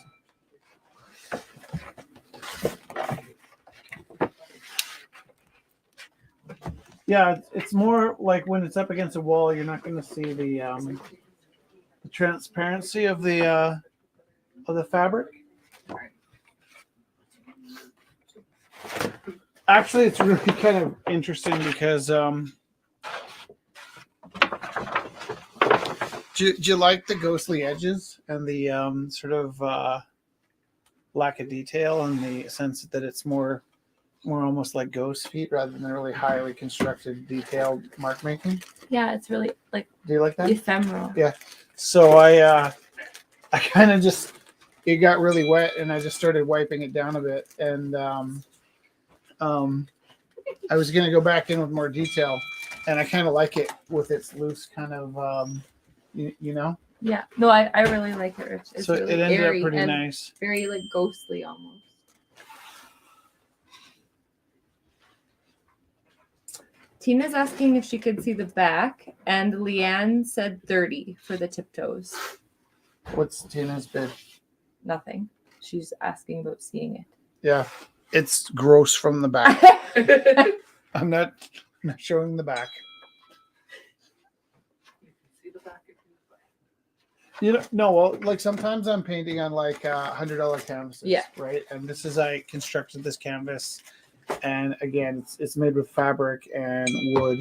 Speaker 2: Yeah, it's more like when it's up against a wall, you're not going to see the transparency of the fabric. Actually, it's really kind of interesting because do you like the ghostly edges and the sort of lack of detail in the sense that it's more almost like ghost feet rather than really highly constructed, detailed mark making?
Speaker 1: Yeah, it's really like
Speaker 2: Do you like that?
Speaker 1: ephemeral.
Speaker 2: So I kind of just, it got really wet and I just started wiping it down a bit, and I was gonna go back in with more detail, and I kind of like it with its loose kind of you know.
Speaker 1: Yeah. No, I really like it, Rich. It's
Speaker 2: So
Speaker 1: really
Speaker 2: it ended
Speaker 1: airy
Speaker 2: up pretty
Speaker 1: and
Speaker 2: nice.
Speaker 1: very like ghostly almost. Tina's asking if she could see the back, and Leanne said 30 for the tiptoes.
Speaker 2: What's Tina's bid?
Speaker 1: Nothing. She's asking about seeing
Speaker 2: Yeah, it's gross from the back.
Speaker 1: it.
Speaker 2: I'm not not showing the back.
Speaker 6: See the back if you like.
Speaker 2: You know, no, well, like sometimes I'm painting on like $100 canvases,
Speaker 1: Yeah.
Speaker 2: right? And this is I constructed this canvas, and again, it's made with fabric and wood.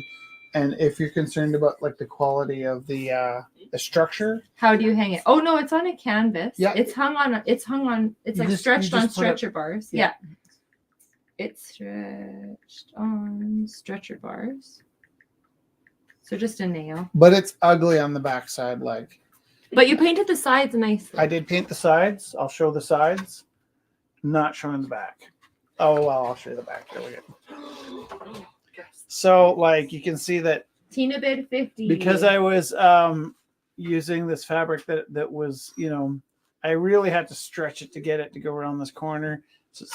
Speaker 2: And if you're concerned about like the quality of the structure,
Speaker 1: How do you hang it? Oh no, it's on a canvas.
Speaker 2: Yeah.
Speaker 1: It's hung on. It's
Speaker 2: You
Speaker 1: like
Speaker 2: just-
Speaker 1: stretched
Speaker 2: you
Speaker 1: on
Speaker 2: just put it-
Speaker 1: stretcher bars.
Speaker 2: yeah.
Speaker 1: Yeah. It's stretched on stretcher bars. So just a nail.
Speaker 2: but it's ugly on the backside. Like
Speaker 1: But you painted the sides nicely.
Speaker 2: I did paint the sides. I'll show the sides, not showing the back. Oh well, I'll show you the back. There we go. So like you can see that
Speaker 1: Tina bid 50.
Speaker 2: because I was using this fabric that was, you know, I really had to stretch it to get it to go around this corner. So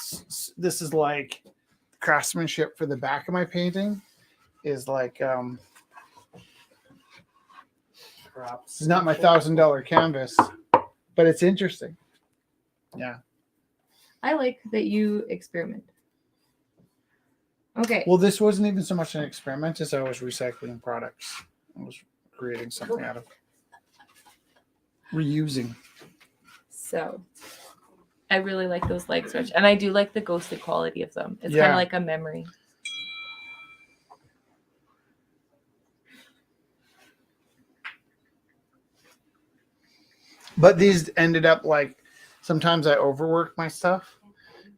Speaker 2: this is like craftsmanship for the back of my painting is like
Speaker 6: Perhaps.
Speaker 2: it's not my $1,000 canvas, but it's interesting. Yeah.
Speaker 1: I like that you experiment. Okay.
Speaker 2: Well, this wasn't even so much an experiment as I was recycling products. I was creating something out of reusing.
Speaker 1: So I really like those leg stretch. And I do like the ghostly quality of them. It's kind
Speaker 2: Yeah.
Speaker 1: of like a memory.
Speaker 2: But these ended up like sometimes I overwork my stuff,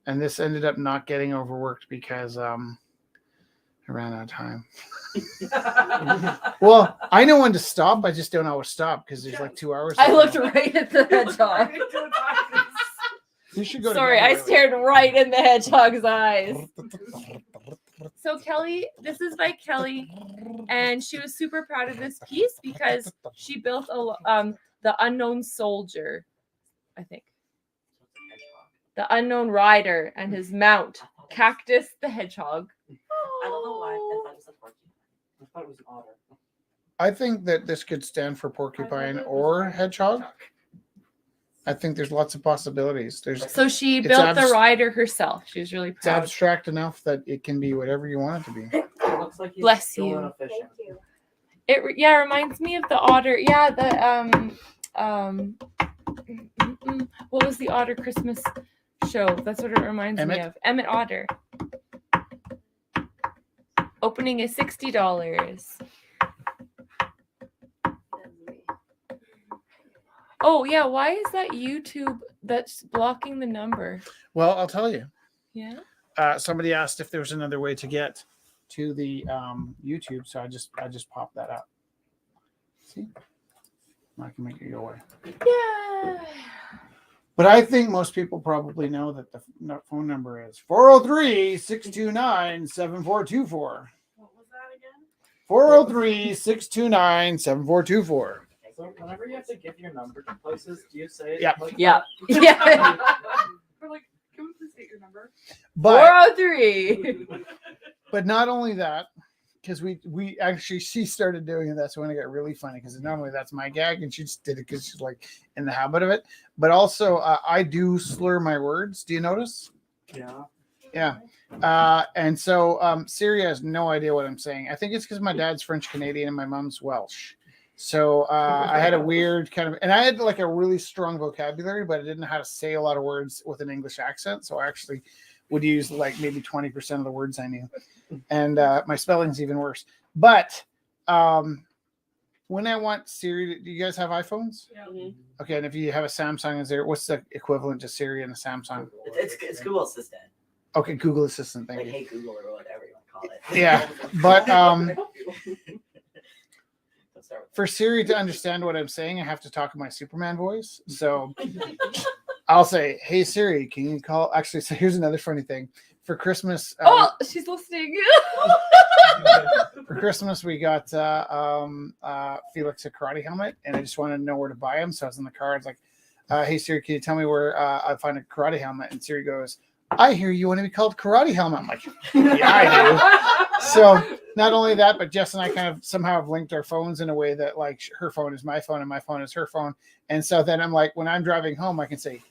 Speaker 2: and this ended up not getting overworked because I ran out of time. Well, I know when to stop. I just don't know how to stop because there's like 2 hours.
Speaker 1: I looked right at the hedgehog.
Speaker 2: You should go.
Speaker 1: Sorry, I stared right in the hedgehog's eyes. So Kelly, this is by Kelly, and she was super proud of this piece because she built the unknown soldier, I think. The unknown rider and his mount, Cactus the hedgehog.
Speaker 7: I don't know why I thought it was a porcupine.
Speaker 6: I thought it was an otter.
Speaker 2: I think that this could stand for porcupine or hedgehog. I think there's lots of possibilities. There's
Speaker 1: So she
Speaker 2: It's
Speaker 1: built the
Speaker 2: abs-
Speaker 1: rider herself. She was really
Speaker 2: it's
Speaker 1: proud.
Speaker 2: abstract enough that it can be whatever you want it to be.
Speaker 6: It looks like he's
Speaker 1: Bless
Speaker 6: going
Speaker 1: you.
Speaker 6: fishing.
Speaker 1: It reminds me of the otter. Yeah, the what was the otter Christmas show? That's what it reminds me
Speaker 2: Emmett?
Speaker 1: of. Emmett Otter. Opening is $60. Oh yeah, why is that YouTube that's blocking the number?
Speaker 2: Well, I'll tell you.
Speaker 1: Yeah.
Speaker 2: Somebody asked if there was another way to get to the YouTube, so I just popped that up. See, I can make it go away.
Speaker 1: Yeah.
Speaker 2: But I think most people probably know that the phone number is 403-629-7424.
Speaker 5: What was that again?
Speaker 2: 403-629-7424.
Speaker 6: So whenever you have to give your number to places, do you say it
Speaker 2: Yeah.
Speaker 6: like
Speaker 1: Yeah.
Speaker 6: that?
Speaker 1: Yeah.
Speaker 5: We're like, can we please get your number?
Speaker 2: But
Speaker 1: 403.
Speaker 2: but not only that, because we actually she started doing it. That's when it got really funny because normally that's my gag, and she just did it because she's like in the habit of it. But also, I do slur my words. Do you notice?
Speaker 6: Yeah.
Speaker 2: Yeah. And so Siri has no idea what I'm saying. I think it's because my dad's French Canadian and my mom's Welsh. So I had a weird kind of, and I had like a really strong vocabulary, but I didn't know how to say a lot of words with an English accent. So I actually would use like maybe 20% of the words I knew. And my spelling's even worse. But when I want Siri, do you guys have iPhones?
Speaker 5: Yeah.
Speaker 2: Okay. And if you have a Samsung, what's the equivalent to Siri and a Samsung?
Speaker 7: It's Google Assistant.
Speaker 2: Okay. Google Assistant. Thank
Speaker 7: Like,
Speaker 2: you.
Speaker 7: hey Google or whatever you want to call it.
Speaker 2: Yeah. But
Speaker 7: Let's start with
Speaker 2: for Siri to understand what I'm saying, I have to talk in my Superman voice. So I'll say, "Hey Siri, can you call?" Actually, so here's another funny thing. For Christmas,
Speaker 1: Oh, she's listening.
Speaker 2: for Christmas we got Felix a karate helmet, and I just wanted to know where to buy him. So I was in the car. I was like, "Hey Siri, can you tell me where I find a karate helmet?" And Siri goes, "I hear you want to be called Karate Helmet." I'm like, "Yeah, I do." So not only that, but Jess and I kind of somehow have linked our phones in a way that like her phone is my phone and my phone is her phone. And so then I'm like, when I'm driving home, I can say,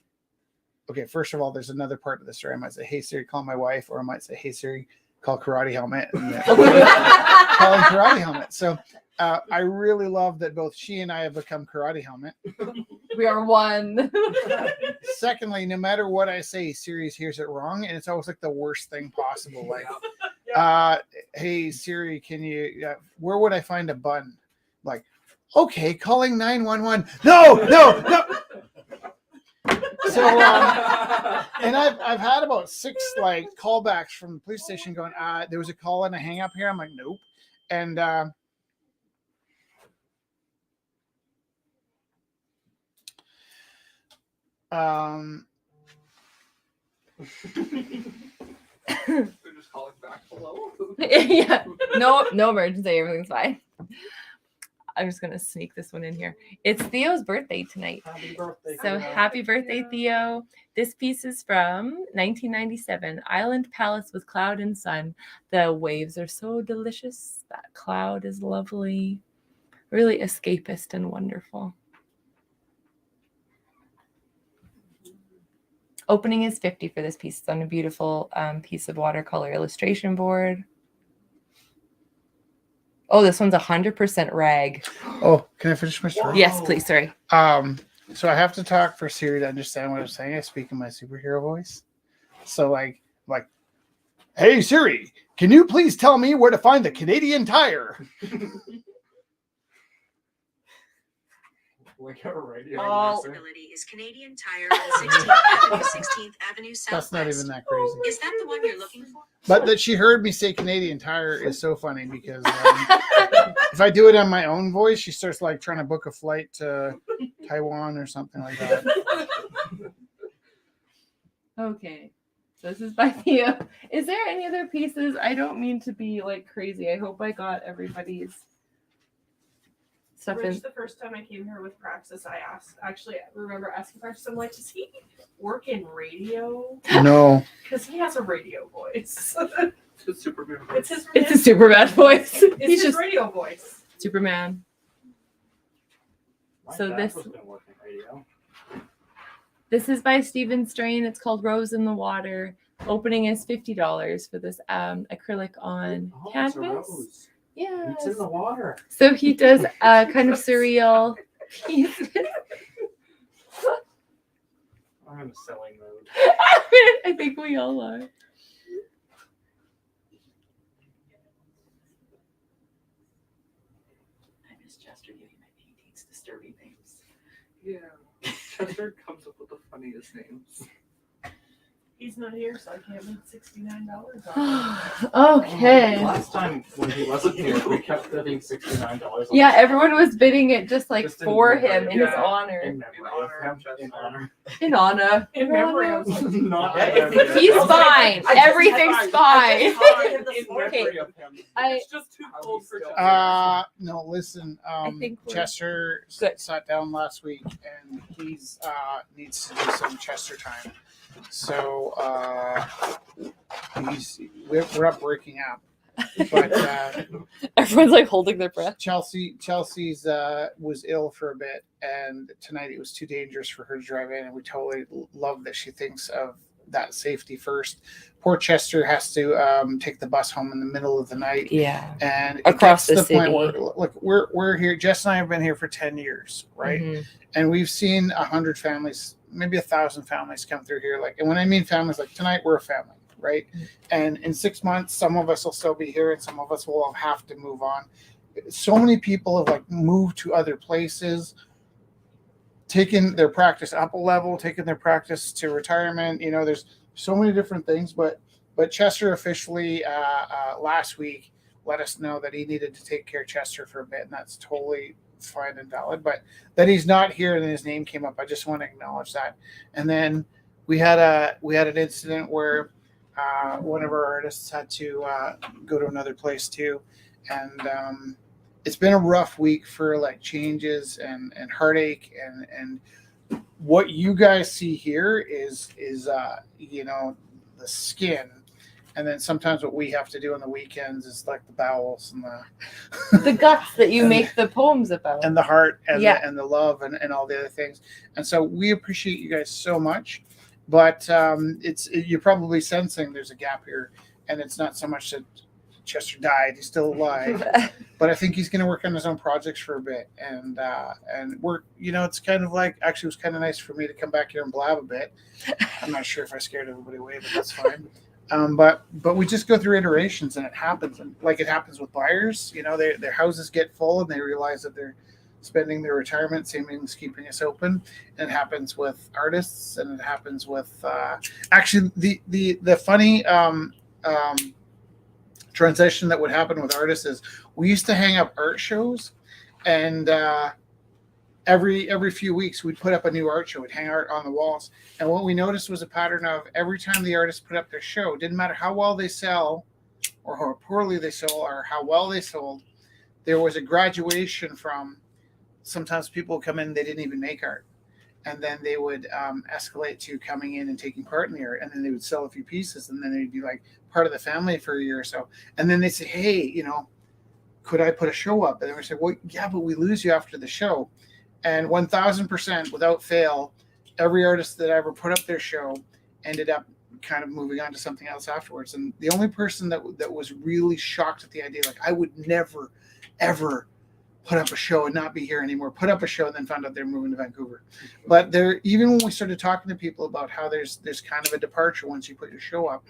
Speaker 2: okay, first of all, there's another part of the story. I might say, "Hey Siri, call my wife," or I might say, "Hey Siri, called Karate Helmet. And calling Karate Helmet. So I really love that both she and I have become Karate Helmet.
Speaker 1: We are one.
Speaker 2: Secondly, no matter what I say, Siri hears it wrong, and it's always like the worst thing possible. Like, hey Siri, can you? Where would I find a bun? Like, okay, calling 911. No. So, and I've had about 6 like callbacks from the police station going, there was a call and a hang up here. I'm like, nope, and.
Speaker 6: They're just calling back. Hello.
Speaker 1: Yeah. No emergency. Everything's fine. I'm just gonna sneak this one in here. It's Theo's birthday tonight.
Speaker 6: Happy birthday.
Speaker 1: So
Speaker 6: Theo.
Speaker 1: happy birthday, Theo. This piece is from 1997. Island Palace with Cloud and Sun. The waves are so delicious. That cloud is lovely. Really escapist and wonderful. Opening is 50 for this piece. It's on a beautiful piece of watercolor illustration board. Oh, this one's 100% rag.
Speaker 2: Oh, can I finish my story?
Speaker 1: Yes, please. Sorry.
Speaker 2: So I have to talk for Siri to understand what I'm saying. I speak in my superhero voice. So like, hey Siri, can you please tell me where to find the Canadian Tire?
Speaker 6: Like a radio.
Speaker 1: Oh.
Speaker 6: announcer.
Speaker 8: Possibility is Canadian Tire on 16th Avenue Southwest.
Speaker 2: That's not even that crazy.
Speaker 8: Is that the one you're looking for?
Speaker 2: But that she heard me say Canadian Tire is so funny because if I do it on my own voice, she starts like trying to book a flight to Taiwan or something like that.
Speaker 1: Okay. This is by Theo. Is there any other pieces? I don't mean to be like crazy. I hope I got everybody's stuff in.
Speaker 5: Rich, the first time I came here with Praxis, I remember asking Praxis, I'm like, does he work in radio?
Speaker 2: No.
Speaker 5: Because he has a radio voice.
Speaker 6: It's Superman.
Speaker 5: It's his,
Speaker 1: It's a Superman voice.
Speaker 5: it's
Speaker 1: He's
Speaker 5: his
Speaker 1: just
Speaker 5: radio voice.
Speaker 1: Superman.
Speaker 6: My
Speaker 1: So
Speaker 6: dad
Speaker 1: this-
Speaker 6: was gonna work in radio.
Speaker 1: This is by Stephen Strain. It's called Rose in the Water. Opening is $50 for this acrylic on
Speaker 6: Oh, it's a
Speaker 1: canvas.
Speaker 6: rose.
Speaker 1: Yeah.
Speaker 6: It's in the water.
Speaker 1: So he does kind of surreal pieces.
Speaker 6: I'm in a selling mode.
Speaker 1: I think we all are.
Speaker 7: I miss Chester giving my paintings disturbing names.
Speaker 6: Yeah. Chester comes up with the funniest names.
Speaker 5: He's not here, so I can't make $69 on
Speaker 1: Okay.
Speaker 6: Last time when he wasn't here, we kept bidding $69.
Speaker 1: Yeah, everyone was bidding it just like
Speaker 6: Just in
Speaker 1: for
Speaker 6: memory,
Speaker 1: him in his
Speaker 6: yeah.
Speaker 1: honor.
Speaker 6: In memory of him. In honor.
Speaker 1: In honor.
Speaker 5: In memory of
Speaker 6: Not
Speaker 7: Yeah,
Speaker 6: in memory of
Speaker 1: He's
Speaker 6: him.
Speaker 1: fine.
Speaker 7: I just-
Speaker 1: Everything's
Speaker 7: I
Speaker 1: fine.
Speaker 7: just hated him this
Speaker 6: In
Speaker 7: morning.
Speaker 6: memory of him.
Speaker 5: It's just too
Speaker 6: How
Speaker 5: cold
Speaker 6: he's
Speaker 5: for
Speaker 6: still-
Speaker 5: Chester.
Speaker 2: No, listen.
Speaker 1: think we're
Speaker 2: Chester
Speaker 1: good.
Speaker 2: sat down last week, and he's needs to do some Chester time. So we're not breaking up, but
Speaker 1: Everyone's like holding their breath.
Speaker 2: Chelsea's was ill for a bit, and tonight it was too dangerous for her to drive in, and we totally love that she thinks of that safety first. Poor Chester has to take the bus home in the middle of the night.
Speaker 1: Yeah.
Speaker 2: And it
Speaker 1: Across
Speaker 2: gets to
Speaker 1: the
Speaker 2: point
Speaker 1: city.
Speaker 2: where, like, we're here. Jess and I have been here for 10 years, right?
Speaker 1: Mhm.
Speaker 2: And we've seen 100 families, maybe 1,000 families come through here. Like, and when I mean families, like tonight we're a family, right? And in 6 months, some of us will still be here, and some of us will have to move on. So many people have like moved to other places, taken their practice up a level, taken their practice to retirement. You know, there's so many different things, but Chester officially last week let us know that he needed to take care of Chester for a bit, and that's totally fine and valid. But that he's not here and his name came up, I just want to acknowledge that. And then we had an incident where one of our artists had to go to another place too, and it's been a rough week for like changes and heartache and what you guys see here is you know, the skin, and then sometimes what we have to do on the weekends is like the bowels and
Speaker 1: The guts that you make the poems about.
Speaker 2: and the heart and
Speaker 1: Yeah.
Speaker 2: the love and all the other things. And so we appreciate you guys so much, but you're probably sensing there's a gap here, and it's not so much that Chester died; he's still alive. But I think he's going to work on his own projects for a bit, and work. It's kind of like, actually, it was kind of nice for me to come back here and blab a bit. I'm not sure if I scared everybody away, but that's fine. But we just go through iterations, and it happens, and like it happens with buyers. Their houses get full, and they realize that they're spending their retirement savings keeping us open. And it happens with artists, and it happens with actually the funny transition that would happen with artists is we used to hang up art shows, and every few weeks we'd put up a new art show. We'd hang art on the walls, and what we noticed was a pattern of every time the artist put up their show, didn't matter how well they sell or how poorly they sell or how well they sold, there was a graduation from sometimes people would come in, they didn't even make art, and then they would escalate to coming in and taking part in the art, and then they would sell a few pieces, and then they'd be like part of the family for a year or so, and then they say, hey, could I put a show up? And then we say, well, yeah, but we lose you after the show. And 1,000% without fail, every artist that ever put up their show ended up kind of moving on to something else afterwards. And the only person that was really shocked at the idea, like, I would never, ever put up a show and not be here anymore, put up a show and then found out they're moving to Vancouver. But even when we started talking to people about how there's kind of a departure once you put your show up,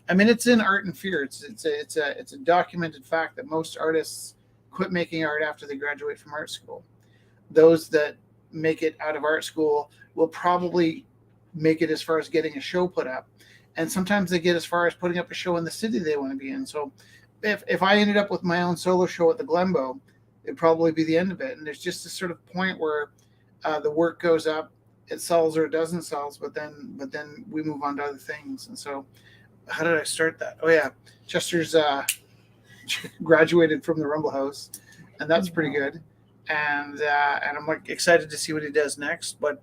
Speaker 2: I mean, it's in Art and Fear. It's a documented fact that most artists quit making art after they graduate from art school. Those that make it out of art school will probably make it as far as getting a show put up. And sometimes they get as far as putting up a show in the city they want to be in. So if I ended up with my own solo show at the Glenbow, it'd probably be the end of it. And there's just this sort of point where the work goes up, it sells or it doesn't sell, but then we move on to other things. And so how did I start that? Oh yeah, Chester's graduated from the Rumble House, and that's pretty good. And I'm like excited to see what he does next. But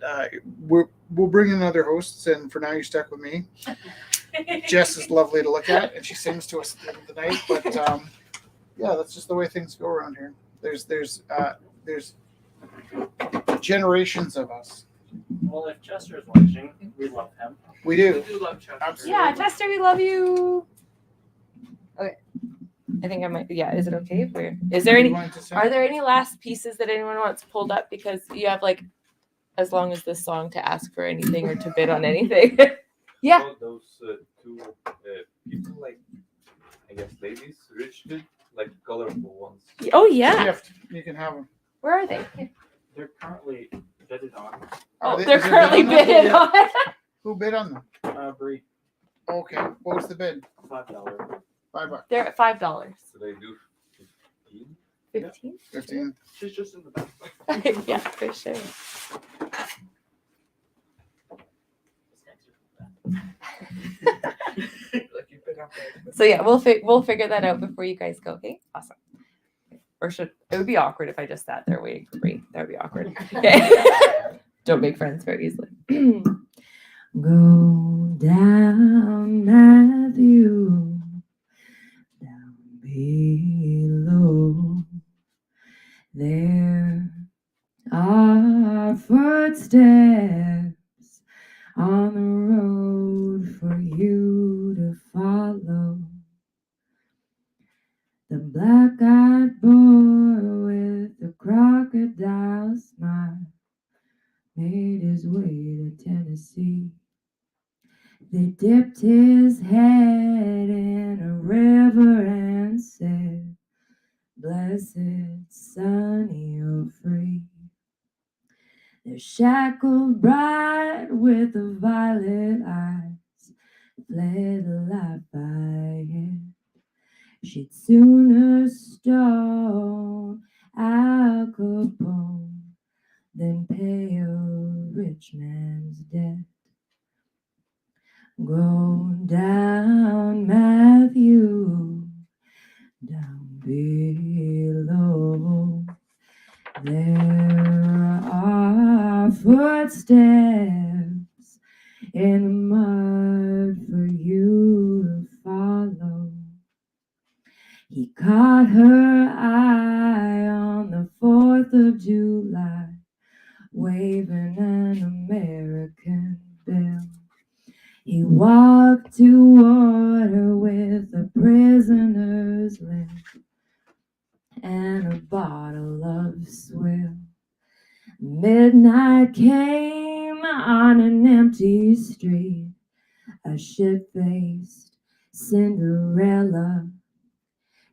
Speaker 2: we'll bring in other hosts, and for now you're stuck with me. Jess is lovely to look at, and she sings to us at the end of the night. But yeah, that's just the way things go around here. There's generations of us.
Speaker 6: Well, if Chester's watching, we love him.
Speaker 2: We do.
Speaker 5: We do love Chester.
Speaker 2: Absolutely.
Speaker 1: Yeah, Chester, we love you. Okay. I think I might. Yeah, is it okay if we're? Is there
Speaker 2: You
Speaker 1: any?
Speaker 2: wanted to say?
Speaker 1: Are there any last pieces that anyone wants pulled up? Because you have like, as long as this song to ask for anything or to bid on anything. Yeah.
Speaker 3: About those two people, like, I guess ladies, rich dude, like colorful ones.
Speaker 1: Oh yeah.
Speaker 2: Gift. You can have them.
Speaker 1: Where are they?
Speaker 6: They're currently bidded on.
Speaker 1: Oh,
Speaker 2: Is
Speaker 1: they're
Speaker 2: it
Speaker 1: currently
Speaker 2: bid on them?
Speaker 1: bidded on.
Speaker 2: Who bid on them?
Speaker 6: Brie,
Speaker 2: Okay. What was the bid?
Speaker 6: $5.
Speaker 2: $5.
Speaker 1: They're at $5.
Speaker 3: So they do 15.
Speaker 1: 15.
Speaker 2: 15.
Speaker 6: She's just in the back.
Speaker 1: Yeah, for sure. So yeah, we'll figure that out before you guys go. Okay, awesome. Or it would be awkward if I just sat there waiting for Brie. That would be awkward. Okay. Don't make friends very easily. Go down, Matthew, down below. There are footsteps on the road for you to follow. The black-eyed boy with the crocodile smile made his way to Tennessee. They dipped his head in a river and said, "Blessed son, you're free." They're shackled bright with the violet eyes, fled alive by it. She'd sooner stone Al Capone than pay a rich man's debt. Go down, Matthew, down below. There are footsteps in the mud for you to follow. He caught her eye on the 4th of July, waving an American bell.
Speaker 9: He walked to water with a prisoner's limp and a bottle of swill. Midnight came on an empty street. A shit-faced Cinderella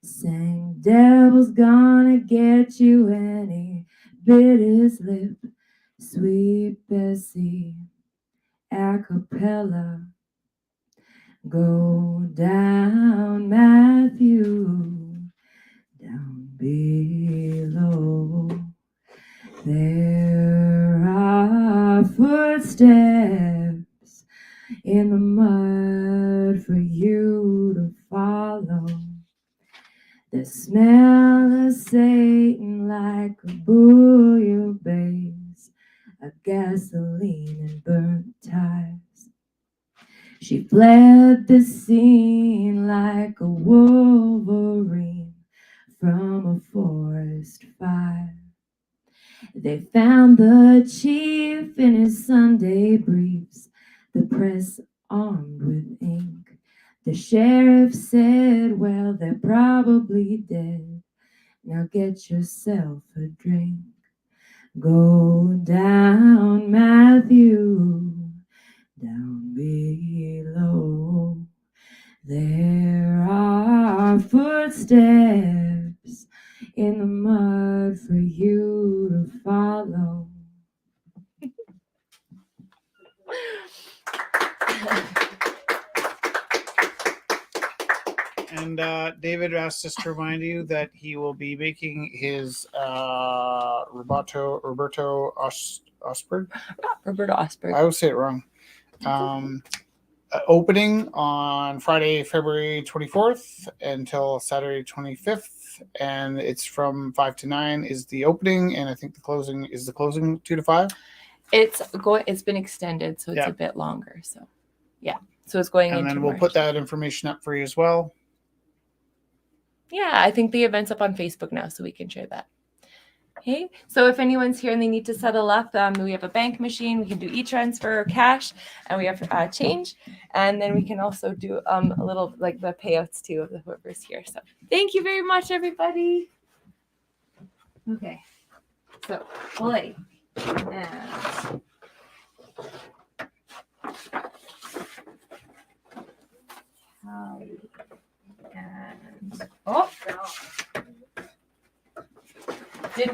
Speaker 9: sang, "Devil's gonna get you," and he bit his lip. Sweet Bessie, a cappella. Go down, Matthew, down below. There are footsteps in the mud for you to follow. The smell of Satan like a bouillabaisse, a gasoline and burnt tires. She fled the scene like a wolverine from a forest fire. They found the chief in his Sunday briefs, the press armed with ink. The sheriff said, "Well, they're probably dead. Now get yourself a drink. Go down, Matthew, down below. There are footsteps in the mud for you to follow."
Speaker 2: And David asked us to remind you that he will be making his Roberto Osberg.
Speaker 1: Roberto Osberg.
Speaker 2: I always say it wrong. Opening on Friday, February 24th until Saturday 25th, and it's from 5 to 9 is the opening, and I think the closing 2 to 5.
Speaker 1: It's been extended, so it's
Speaker 2: Yeah.
Speaker 1: a bit longer. So yeah, so it's going
Speaker 2: And
Speaker 1: into
Speaker 2: then we'll
Speaker 1: March.
Speaker 2: put that information up for you as well.
Speaker 1: Yeah, I think the event's up on Facebook now, so we can share that. Okay, so if anyone's here and they need to settle up, we have a bank machine. We can do e-transfer or cash, and we have change, and then we can also do a little like the payouts too of whoever's here. So thank you very much, everybody. Okay, so play and. And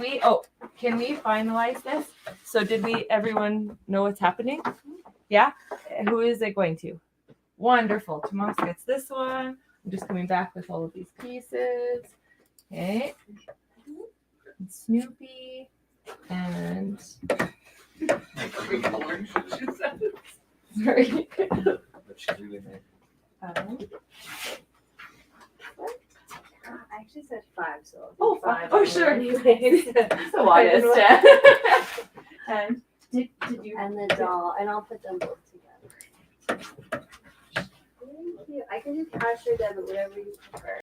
Speaker 1: can we finalize this? So everyone know what's happening? Yeah? Who is it going to? Wonderful. Tomas gets this one. I'm just coming back with all of these pieces. Okay. And Snoopy and sorry.
Speaker 10: I actually said 5, so.
Speaker 1: Oh, 5. Oh, sure.
Speaker 10: Anyways.
Speaker 1: So honest. And did you?
Speaker 10: And the doll, and I'll put them both together. Thank you. I can do cash or debit, whatever you prefer.